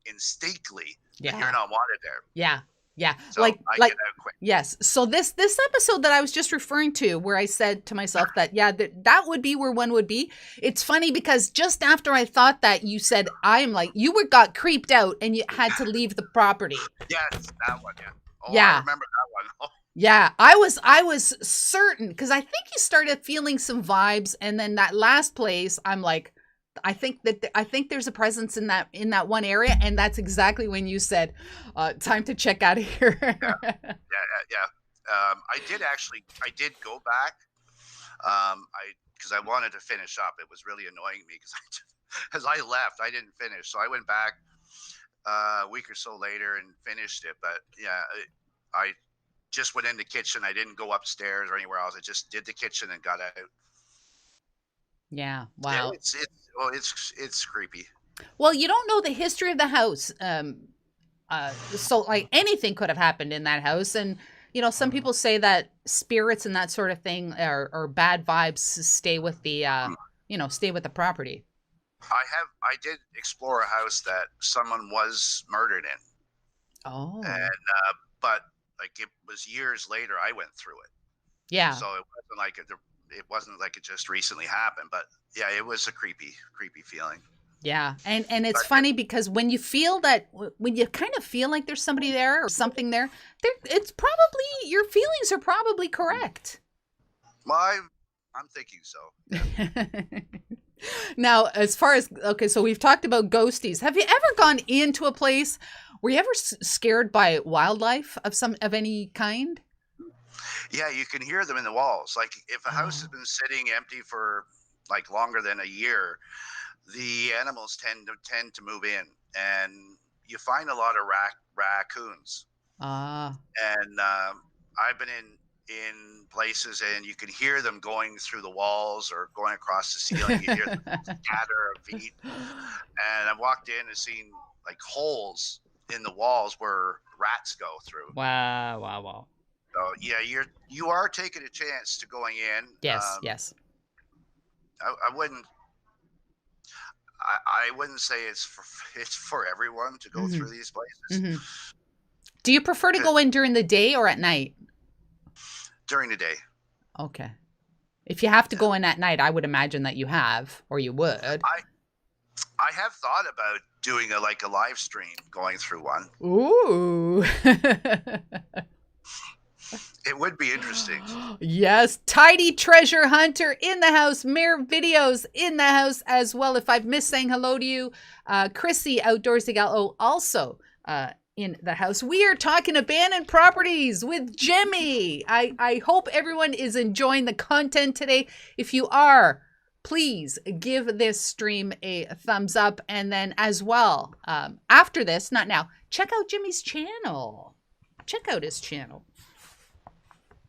S3: Instinctively that you're not wanted there.
S2: Yeah. Yeah.
S3: So I get out quick.
S2: Yes. So this episode that I was just referring to, where I said to myself that, that would be where one would be. It's funny because just after I thought that, you said, got creeped out and you had to leave the property.
S3: Yes, that one. Yeah. Oh,
S2: yeah.
S3: I remember that one. Oh.
S2: Yeah. I was certain because I think you started feeling some vibes. And then that last place, I'm like, I think there's a presence in that one area, and that's exactly when you said, "Time to check out of here."
S3: Yeah. I did go back. Because I wanted to finish up. It was really annoying me because as I left, I didn't finish, so I went back a week or so later and finished it. But yeah, I just went in the kitchen. I didn't go upstairs or anywhere else. I just did the kitchen and got out.
S2: Yeah. Wow.
S3: It's creepy.
S2: Well, you don't know the history of the house. So like anything could have happened in that house. And, some people say that spirits and that sort of thing or bad vibes stay with the, stay with the property.
S3: I did explore a house that someone was murdered in.
S2: Oh.
S3: And, but like it was years later, I went through it.
S2: Yeah.
S3: So it wasn't like it just recently happened, but yeah, it was a creepy feeling.
S2: Yeah. And it's funny because when you kind of feel like there's somebody there or something there, it's probably, your feelings are probably correct.
S3: Well, I'm thinking so.
S2: Now, as far as, okay, so we've talked about ghosties. Have you ever gone into a place, were you ever scared by wildlife of any kind?
S3: Yeah, you can hear them in the walls. Like if a house has been sitting empty for like longer than a year, the animals tend to move in, and you find a lot of raccoons. And I've been in places, and you can hear them going through the walls or going across the ceiling. You hear the patter of feet. And I've walked in and seen like holes in the walls where rats go through.
S2: Wow.
S3: So yeah, you are taking a chance to going in.
S2: Yes, yes.
S3: I wouldn't. I wouldn't say it's for everyone to go
S2: Hmm.
S3: through these places.
S2: Hmm. Do you prefer to go in during the day or at night?
S3: During the day.
S2: Okay. If you have to
S3: Yeah.
S2: go in at night, I would imagine that you have, or you would.
S3: I have thought about doing a live stream going through one.
S2: Ooh.
S3: It would be interesting.
S2: Yes, Tidy Treasure Hunter in the house. Mere Videos in the house as well. If I've missed saying hello to you, Chrissy Outdoorsy Gal also in the house. We are talking abandoned properties with Jimmy. I hope everyone is enjoying the content today. If you are, please give this stream a thumbs up. And then as well, after this, not now, check out Jimmy's channel. Check out his channel.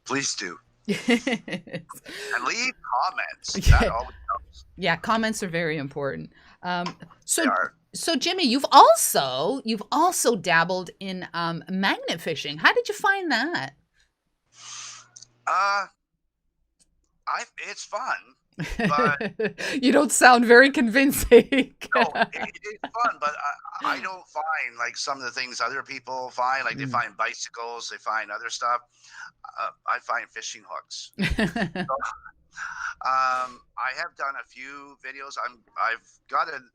S3: Please do. And leave comments.
S2: Yeah.
S3: That always helps.
S2: Yeah, comments are very important.
S3: They are.
S2: So Jimmy, you've also dabbled in magnet fishing. How did you find that?
S3: It's fun, but
S2: You don't sound very convincing.
S3: no, it is fun. But I don't find like some of the things other people find. Like they find bicycles, they find other stuff. I find fishing hooks. So, I have done a few videos. I've got an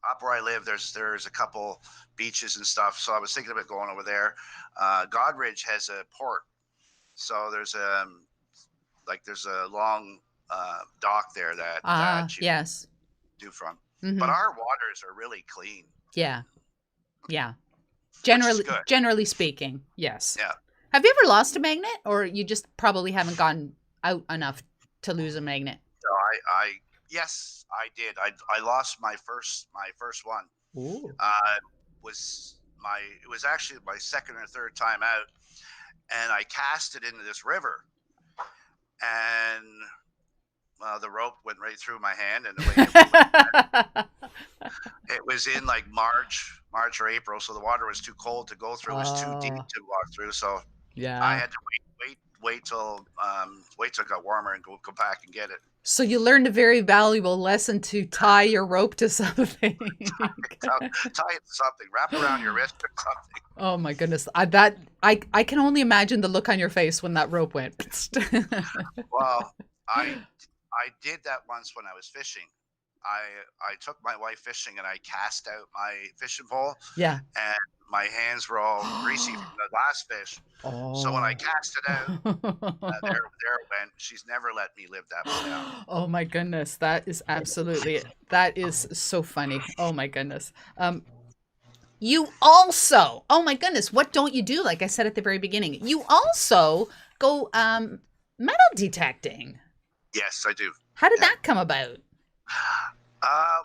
S3: up where I live. There's a couple beaches and stuff. So I was thinking about going over there. 𝗥𝗔𝗗𝗓𝗪𝗧𝗏 has a port, so there's a long dock there that you
S2: yes.
S3: do from.
S2: Mm-hmm.
S3: But our waters are really clean.
S2: Yeah.
S3: Which is good.
S2: Generally speaking, yes.
S3: Yeah.
S2: Have you ever lost a magnet, or you just probably haven't gone out enough to lose a magnet?
S3: So yes, I did. I lost my first one.
S2: Ooh.
S3: It was actually my second or third time out, and I cast it into this river, and the rope went right through my hand, and it was in like March or April, so the water was too cold to go through. It was too deep to walk through, so
S2: yeah,
S3: I had to wait till it got warmer and go back and get it.
S2: So you learned a very valuable lesson to tie your rope to something.
S3: tie it to something. Wrap around your wrist or something.
S2: Oh my goodness! I can only imagine the look on your face when that rope went.
S3: Well, I did that once when I was fishing. I took my wife fishing and I cast out my fishing pole.
S2: Yeah.
S3: And my hands were all greasy from the last fish.
S2: Oh.
S3: So when I cast it out, there it went. She's never let me live that one down.
S2: Oh my goodness, that is that is so funny. Oh my goodness. You also, oh my goodness, what don't you do? Like I said at the very beginning, you also go metal detecting.
S3: Yes, I do.
S2: How did that come about?
S3: Well,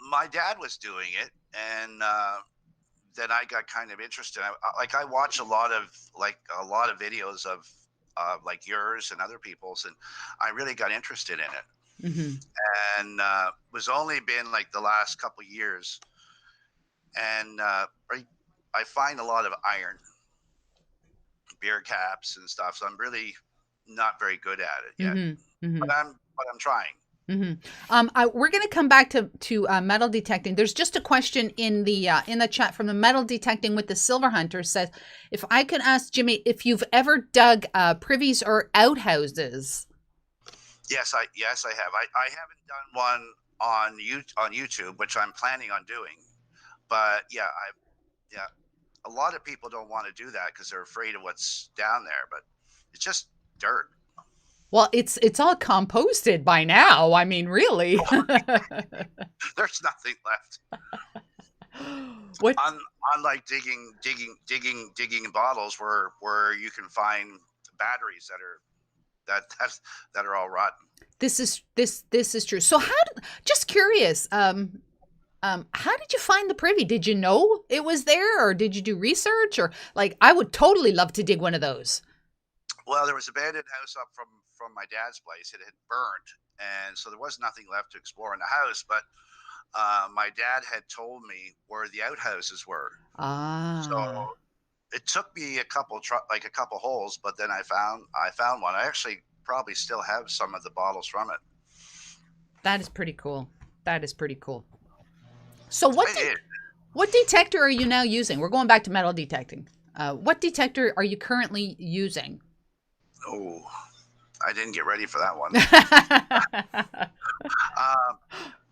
S3: my dad was doing it, and then I got kind of interested. I watch a lot of videos of like yours and other people's, and I really got interested in it. Mm-hmm. And was only been like the last couple of years, and I find a lot of iron, beer caps and stuff. So I'm really not very good at it yet, mm-hmm. but I'm trying.
S2: Mm-hmm. We're going to come back to metal detecting. There's just a question in the chat from the Metal Detecting with the Silver Hunter says, if I could ask Jimmy if you've ever dug privies or outhouses.
S3: Yes, I have. I haven't done one on YouTube, which I'm planning on doing. But yeah, a lot of people don't want to do that because they're afraid of what's down there. But it's just dirt.
S2: Well, it's all composted by now. I mean, really.
S3: There's nothing left.
S2: What?
S3: Unlike digging in bottles where you can find batteries that are all rotten. This
S2: is true. So just curious, how did you find the privy? Did you know it was there, or did you do research, or like I would totally love to dig one of those.
S3: Well, there was an abandoned house up from my dad's place. It had burned, and so there was nothing left to explore in the house. But my dad had told me where the outhouses were.
S2: Ah.
S3: So it took me a couple holes, but then I found one. I actually probably still have some of the bottles from it.
S2: That is pretty cool. That is pretty cool. So
S3: It
S2: what detector are you now using? We're going back to metal detecting. What detector are you currently using?
S3: Oh, I didn't get ready for that one.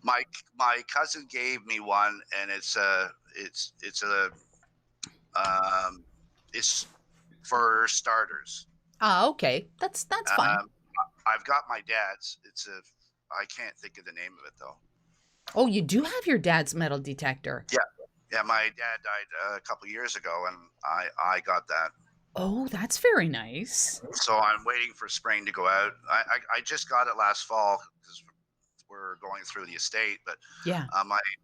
S3: My cousin gave me one, and it's for starters.
S2: Ah, okay. That's fine.
S3: I've got my dad's. I can't think of the name of it though.
S2: Oh, you do have your dad's metal detector.
S3: Yeah. My dad died a couple years ago, and I got that.
S2: Oh, that's very nice.
S3: So I'm waiting for spring to go out. I just got it last fall because we're going through the estate. But
S2: Yeah.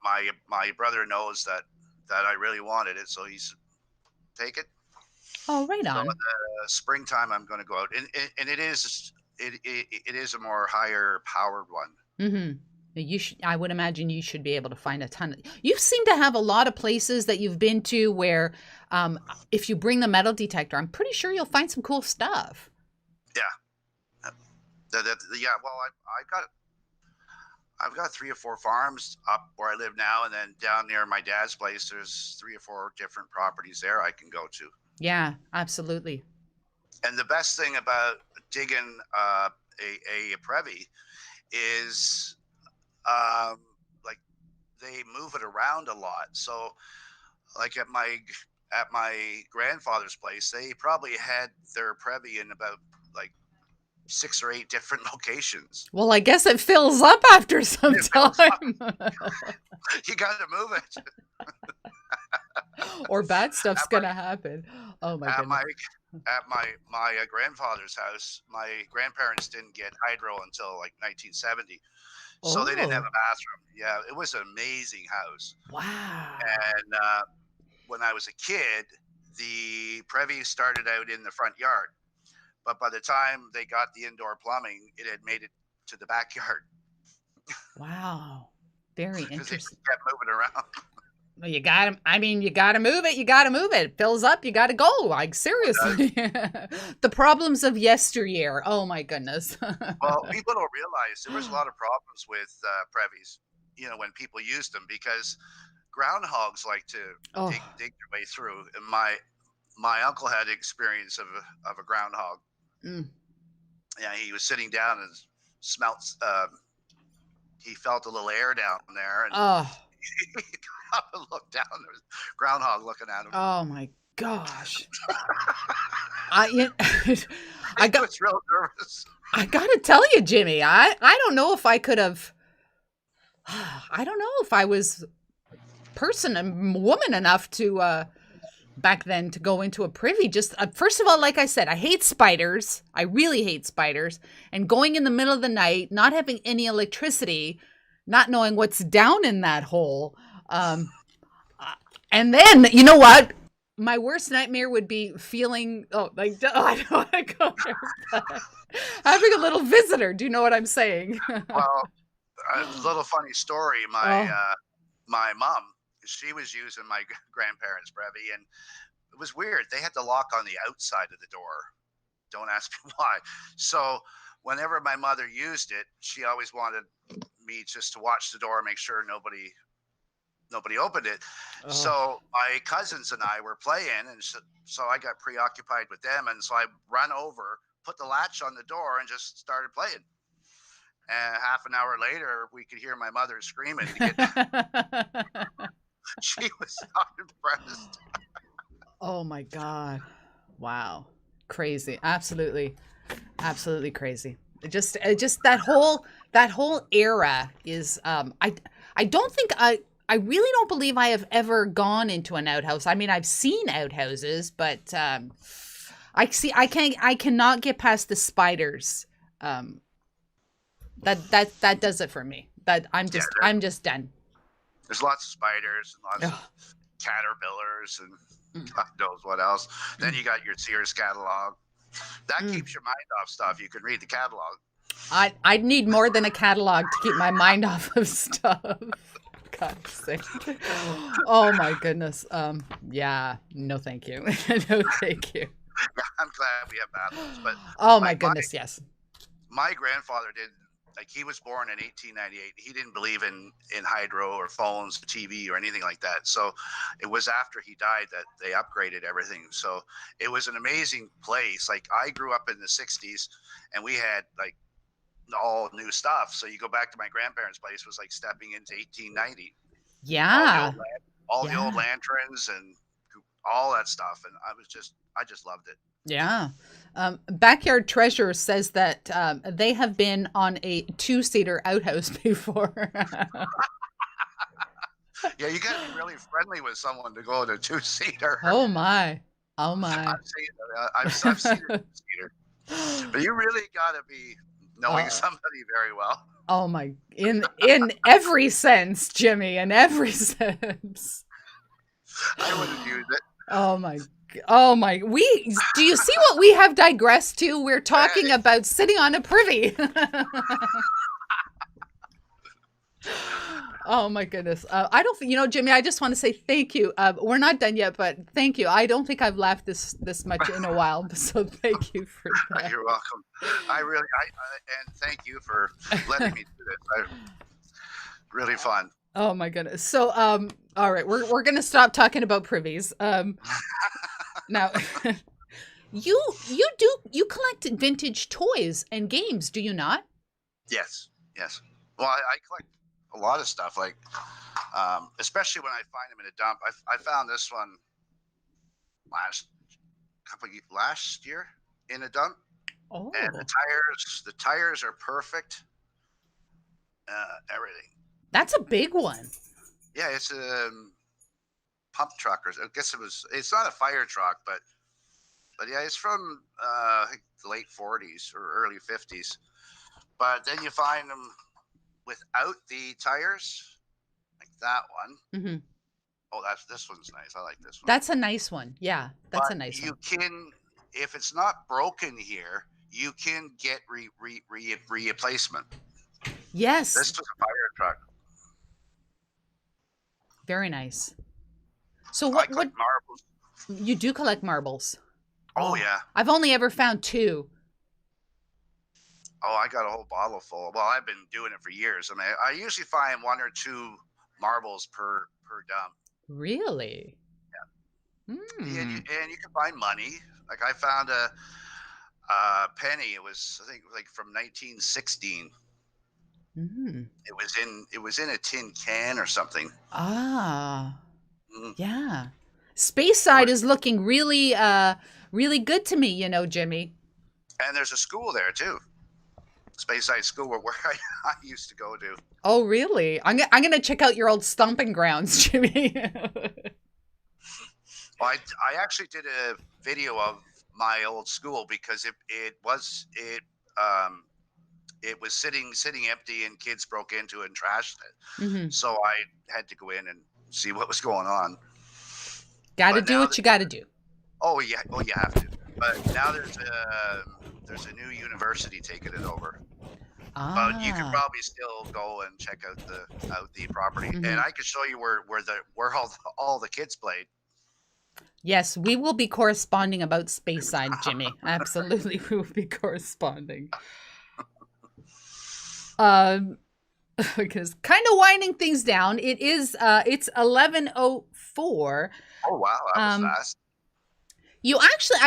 S3: My brother knows that I really wanted it, so he's take it.
S2: Oh, right on.
S3: So in the springtime, I'm going to go out, and it is a more higher powered one.
S2: Mm-hmm. I would imagine you should be able to find a ton. You seem to have a lot of places that you've been to where, if you bring the metal detector, I'm pretty sure you'll find some cool stuff.
S3: Yeah. Well, I've got 3 or 4 farms up where I live now, and then down near my dad's place, there's 3 or 4 different properties there I can go to.
S2: Yeah, absolutely.
S3: And the best thing about digging a Prevy is, like, they move it around a lot. So, like at my grandfather's place, they probably had their Prevy in about like 6 or 8 different locations.
S2: Well, I guess it fills up after some time.
S3: You got to move it.
S2: Or bad stuff's gonna happen. Oh my goodness.
S3: At my grandfather's house, my grandparents didn't get hydro until like 1970, so they didn't have a bathroom. Yeah, it was an amazing house.
S2: Wow.
S3: And when I was a kid, the Prevy started out in the front yard, but by the time they got the indoor plumbing, it had made it to the backyard.
S2: Wow. Very interesting.
S3: They kept moving around.
S2: Well, you got to, I mean, you got to move it. You got to move it. It fills up. You got to go. Like, seriously. The problems of yesteryear. Oh, my goodness.
S3: Well, people don't realize there was a lot of problems with Previes, when people used them, because groundhogs like to dig their way through. And my uncle had experience of a groundhog.
S2: Mm.
S3: Yeah, he was sitting down and smelt. He felt a little air down there, and he got up and looked down. There was a groundhog looking at him.
S2: Oh my gosh!
S3: I was real nervous.
S2: I gotta tell you, Jimmy, I don't know if I could have. I don't know if I was woman enough to back then to go into a privy. Just first of all, like I said, I hate spiders. I really hate spiders. And going in the middle of the night, not having any electricity, not knowing what's down in that hole. And then, you know what? My worst nightmare would be feeling, I don't want to go there. Having a little visitor. Do you know what I'm saying?
S3: Well, a little funny story. My mom, she was using my grandparents' Prevy, and it was weird. They had the lock on the outside of the door. Don't ask me why. So whenever my mother used it, she always wanted me just to watch the door, make sure nobody opened it. So my cousins and I were playing, and so I got preoccupied with them, and so I ran over, put the latch on the door, and just started playing. And half an hour later, we could hear my mother screaming. She was not impressed.
S2: Oh my God. Wow. Crazy. Absolutely crazy. Just that whole era is, I don't think I really don't believe I have ever gone into an outhouse. I mean, I've seen outhouses, but, I cannot get past the spiders. That does it for me. I'm just done.
S3: There's lots of spiders and lots of caterpillars and God knows what else. Then you got your Sears catalog. That keeps your mind off stuff. You can read the catalog.
S2: I'd need more than a catalog to keep my mind off of stuff. God's sake. Oh my goodness. Yeah. No, thank you. No, thank you.
S3: I'm glad we have bathrooms, but
S2: Oh my goodness, yes.
S3: my grandfather did. Like, he was born in 1898. He didn't believe in hydro or phones, TV, or anything like that. So it was after he died that they upgraded everything. So it was an amazing place. Like, I grew up in the 60s, and we had like all new stuff. So you go back to my grandparents' place, it was like stepping into 1890.
S2: Yeah.
S3: All the old lanterns and all that stuff. And I just loved it.
S2: Yeah. Backyard Treasure says that they have been on a 2-seater outhouse before.
S3: Yeah, you got to be really friendly with someone to go to a 2-seater.
S2: Oh my. Oh my.
S3: I've seen a 2-seater. But you really got to be knowing somebody very well.
S2: Oh my. In every sense, Jimmy, in every sense.
S3: I wouldn't use it.
S2: Oh my. Do you see what we have digressed to? We're talking about sitting on a privy. Oh my goodness. I don't think, Jimmy, I just want to say thank you. We're not done yet, but thank you. I don't think I've laughed this much in a while. So thank you for that.
S3: You're welcome. And thank you for letting me do this. Really fun.
S2: Oh my goodness. So, all right, we're going to stop talking about privies. Now, you collect vintage toys and games, do you not?
S3: Yes. Well, I collect a lot of stuff, like, especially when I find them in a dump. I found this one last year in a dump.
S2: Oh.
S3: And the tires are perfect. Everything.
S2: That's a big one.
S3: Yeah, it's a pump truck, or I guess it's not a fire truck, but yeah, it's from I think the late 40s or early 50s. But then you find them without the tires, like that one.
S2: Mm-hmm.
S3: Oh, this one's nice. I like this one.
S2: That's a nice one. Yeah, that's
S3: but
S2: a nice one.
S3: You can, if it's not broken here, you can get replacement.
S2: Yes.
S3: This was a fire truck.
S2: Very nice. So
S3: I collect marbles.
S2: You do collect marbles?
S3: Oh yeah.
S2: I've only ever found 2.
S3: Oh, I got a whole bottle full. Well, I've been doing it for years. I mean, I usually find 1 or 2 marbles per dump.
S2: Really?
S3: Yeah.
S2: Mm.
S3: And you can find money. Like, I found a penny. It was, I think, like from 1916.
S2: Mm.
S3: It was in a tin can or something.
S2: Ah. Mm. Yeah. Speyside is looking really really good to me, Jimmy.
S3: And there's a school there too. Speyside School, where I used to go to.
S2: Oh, really? I'm gonna check out your old stomping grounds, Jimmy.
S3: Well, I actually did a video of my old school because it was sitting empty, and kids broke into it and trashed it. Mm-hmm. So I had to go in and see what was going on.
S2: Got to do what you got to do.
S3: Oh yeah, you have to. But now there's a new university taking it over. But you can probably still go and check out the property, mm-hmm. and I could show you where all the kids played.
S2: Yes, we will be corresponding about Speyside, Jimmy. Absolutely, we will be corresponding. Because kind of winding things down. It's 11:04.
S3: Oh wow, that was fast.
S2: You actually,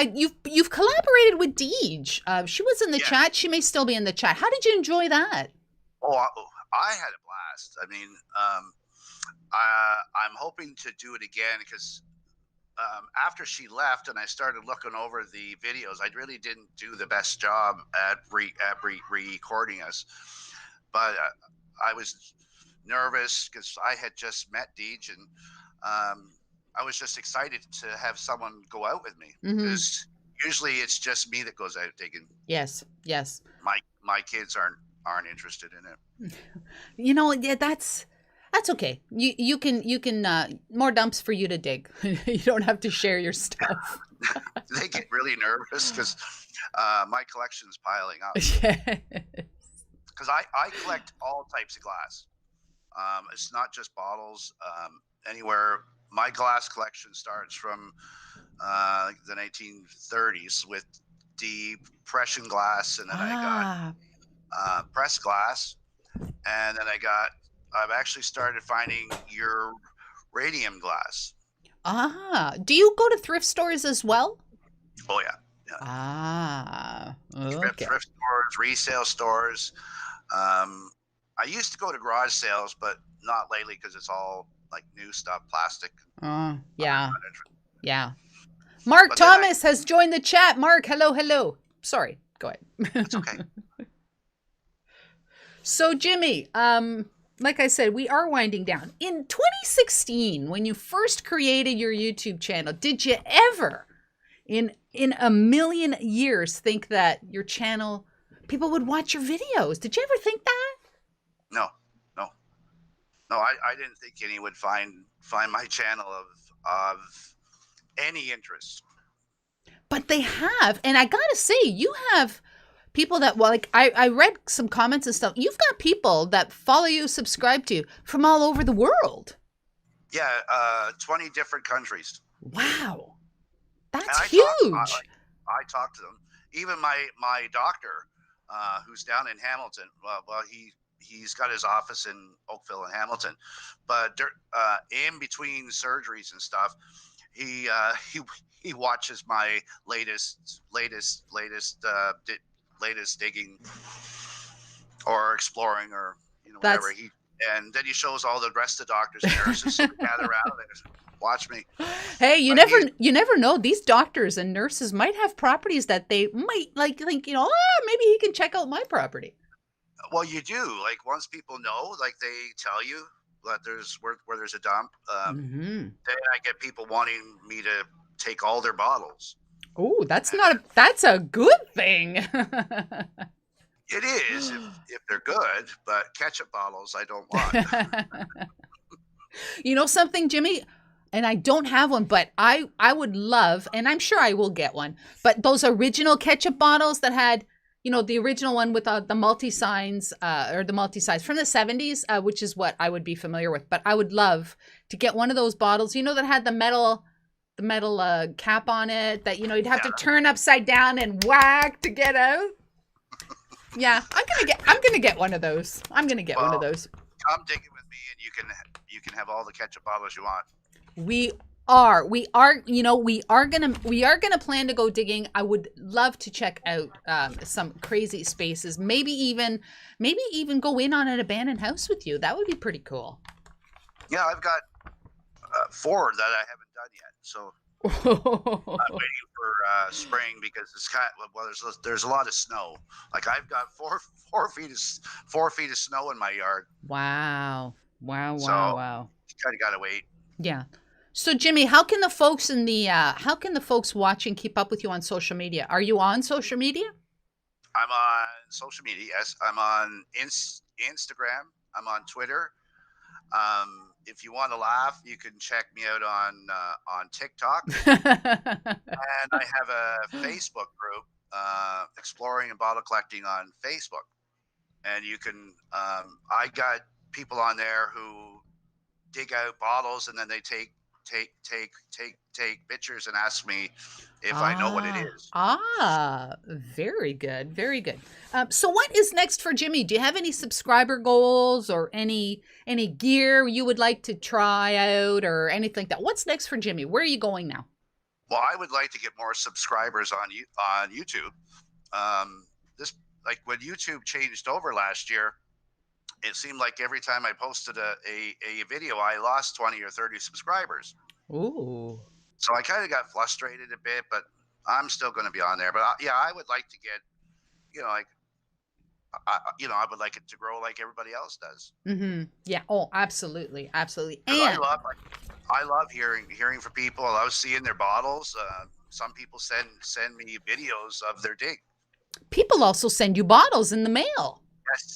S2: you've collaborated with 𝗥𝗔𝗗𝗓𝗪. She was in the chat. She may still be in the chat. How did you enjoy that?
S3: Oh, I had a blast. I mean, I'm hoping to do it again because after she left and I started looking over the videos, I really didn't do the best job at recording us. But I was nervous because I had just met 𝗥𝗔𝗗𝗓𝗪, and I was just excited to have someone go out with me, because usually it's just me that goes out digging.
S2: Yes.
S3: My kids aren't interested in
S2: Yeah,
S3: it.
S2: that's okay. You can more dumps for you to dig. You don't have to share your stuff.
S3: They get really nervous because my collection's piling up.
S2: Yes.
S3: Because I collect all types of glass. It's not just bottles. Anywhere, my glass collection starts from the 1930s with depression glass, and then I
S2: Ah,
S3: got pressed glass, and then I've actually started finding your radium glass.
S2: do you go to thrift stores as well?
S3: Oh yeah, yeah.
S2: Okay.
S3: Thrift stores, resale stores. I used to go to garage sales, but not lately because it's all like new stuff, plastic.
S2: Yeah. Yeah. Mark
S3: But then
S2: Thomas has joined the chat. Mark, hello, hello. Sorry, go ahead.
S3: It's okay.
S2: So, Jimmy, like I said, we are winding down. In 2016, when you first created your YouTube channel, did you ever, in a million years, think that your channel, people would watch your videos? Did you ever think that?
S3: No, no, no. I didn't think any would find my channel of any interest.
S2: But they have, and I gotta say, you have people that, well, like I read some comments and stuff. You've got people that follow you, subscribe to you from all over the world.
S3: Yeah, 20 different countries.
S2: Wow, that's
S3: And
S2: huge.
S3: I talk to them. Even my doctor, who's down in Hamilton. Well, he's got his office in Oakville and Hamilton, but in between surgeries and stuff, he watches my latest digging or exploring, or whatever. And then he shows all the rest of the doctors and nurses gather around and watch me.
S2: Hey, you never know. These doctors and nurses might have properties that they might think, maybe he can check out my property.
S3: Well, you do. Like, once people know, like, they tell you that there's where there's a dump. Then I get people wanting me to take all their bottles.
S2: Oh, that's a good thing.
S3: It is if they're good, but ketchup bottles I don't want.
S2: You know something, Jimmy? And I don't have one, but I would love, and I'm sure I will get one, but those original ketchup bottles that had, the original one with the multi-signs, or the multi-size from the 70s, which is what I would be familiar with. But I would love to get one of those bottles, that had the metal cap on it that, you'd have to turn upside down and whack to get out. Yeah, I'm gonna get one of those. I'm gonna get one of those.
S3: Come dig it with me, and you can have all the ketchup bottles you want.
S2: We are gonna plan to go digging. I would love to check out some crazy spaces. Maybe even go in on an abandoned house with you. That would be pretty cool.
S3: Yeah, I've got 4 that I haven't done yet. So I'm waiting for spring, because it's there's a lot of snow. Like, I've got 4 feet of snow in my yard.
S2: Wow.
S3: So you kind of gotta wait.
S2: Yeah. So, Jimmy, how can the folks watching keep up with you on social media? Are you on social media?
S3: I'm on social media. Yes, I'm on Instagram. I'm on Twitter. If you want to laugh, you can check me out on TikTok. And I have a Facebook group, Exploring and Bottle Collecting on Facebook. And you can, I got people on there who dig out bottles, and then they take pictures and ask me if I know what it is.
S2: Very good, very good. So what is next for Jimmy? Do you have any subscriber goals or any gear you would like to try out or anything like that? What's next for Jimmy? Where are you going now?
S3: Well, I would like to get more subscribers on YouTube. Like, when YouTube changed over last year, it seemed like every time I posted a video, I lost 20 or 30 subscribers.
S2: Ooh.
S3: So I kind of got frustrated a bit, but I'm still going to be on there. But I would like to get, I would like it to grow like everybody else does.
S2: Mm-hmm. Yeah. Oh, absolutely, absolutely. And
S3: I love hearing from people. I love seeing their bottles. Some people send me videos of their dig. People
S2: also send you bottles in the mail.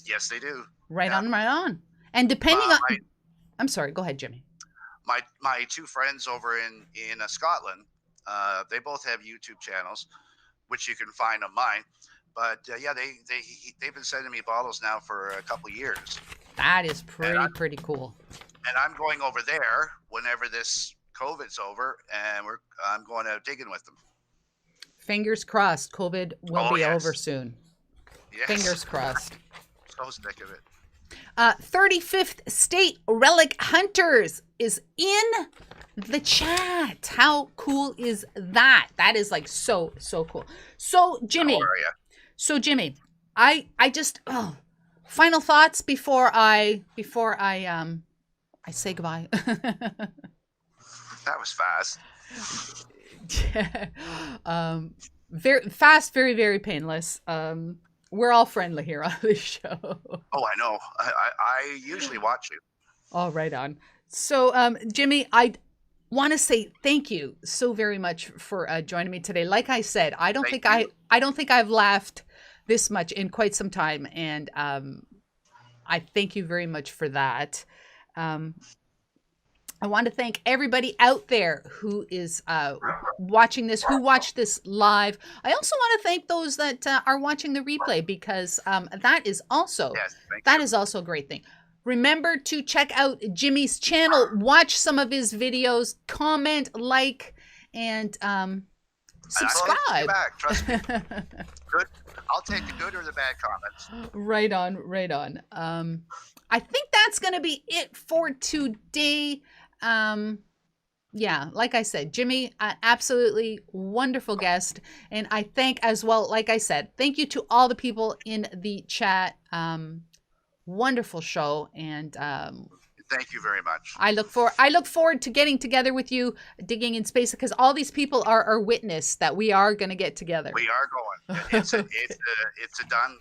S3: Yes, they do.
S2: Right on. And depending on, I'm sorry. Go ahead, Jimmy.
S3: My 2 friends over in Scotland, they both have YouTube channels, which you can find on mine. But they've been sending me bottles now for a couple of years.
S2: That is pretty cool.
S3: And I'm going over there whenever this COVID's over, and I'm going out digging with them.
S2: Fingers crossed, COVID will be over soon.
S3: Yes.
S2: Fingers crossed.
S3: So sick of it.
S2: 35th State Relic Hunters is in the chat. How cool is that? That is like so cool. So Jimmy.
S3: How are ya?
S2: So Jimmy, I just final thoughts before I say goodbye.
S3: That was fast.
S2: Very fast, very painless. We're all friendly here on this show.
S3: Oh, I know. I usually watch you.
S2: Oh, right on. So, Jimmy, I want to say thank you so very much for joining me today. Like I said, I don't think I've laughed this much in quite some time, and I thank you very much for that. I want to thank everybody out there who is watching this, who watched this live. I also want to thank those that are watching the replay, because that is also a great thing. Remember to check out Jimmy's channel, watch some of his videos, comment, like, and subscribe.
S3: I'll back, trust me. Good. I'll take the good or the bad comments.
S2: Right on. I think that's going to be it for today. Yeah, like I said, Jimmy, absolutely wonderful guest. And I thank as well, like I said, thank you to all the people in the chat. Wonderful show. And
S3: thank you very much.
S2: I look forward to getting together with you, digging in space, because all these people are witness that we are going to get together.
S3: We are going. It's a done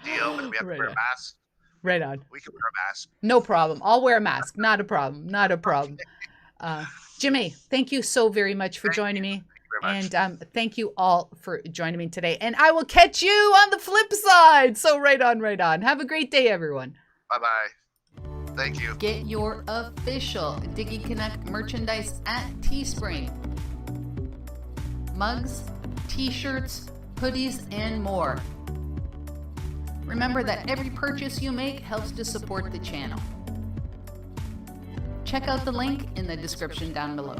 S3: deal. We have to wear masks.
S2: Right on.
S3: We can wear a mask.
S2: No problem. I'll wear a mask. Not a problem. Jimmy, thank you so very much for joining me. And thank you all for joining me today. And I will catch you on the flip side. So right on. Have a great day, everyone.
S3: Bye-bye. Thank you.
S2: Get your official Diggy Connect merchandise at Teespring. Mugs, t-shirts, hoodies, and more. Remember that every purchase you make helps to support the channel. Check out the link in the description down below.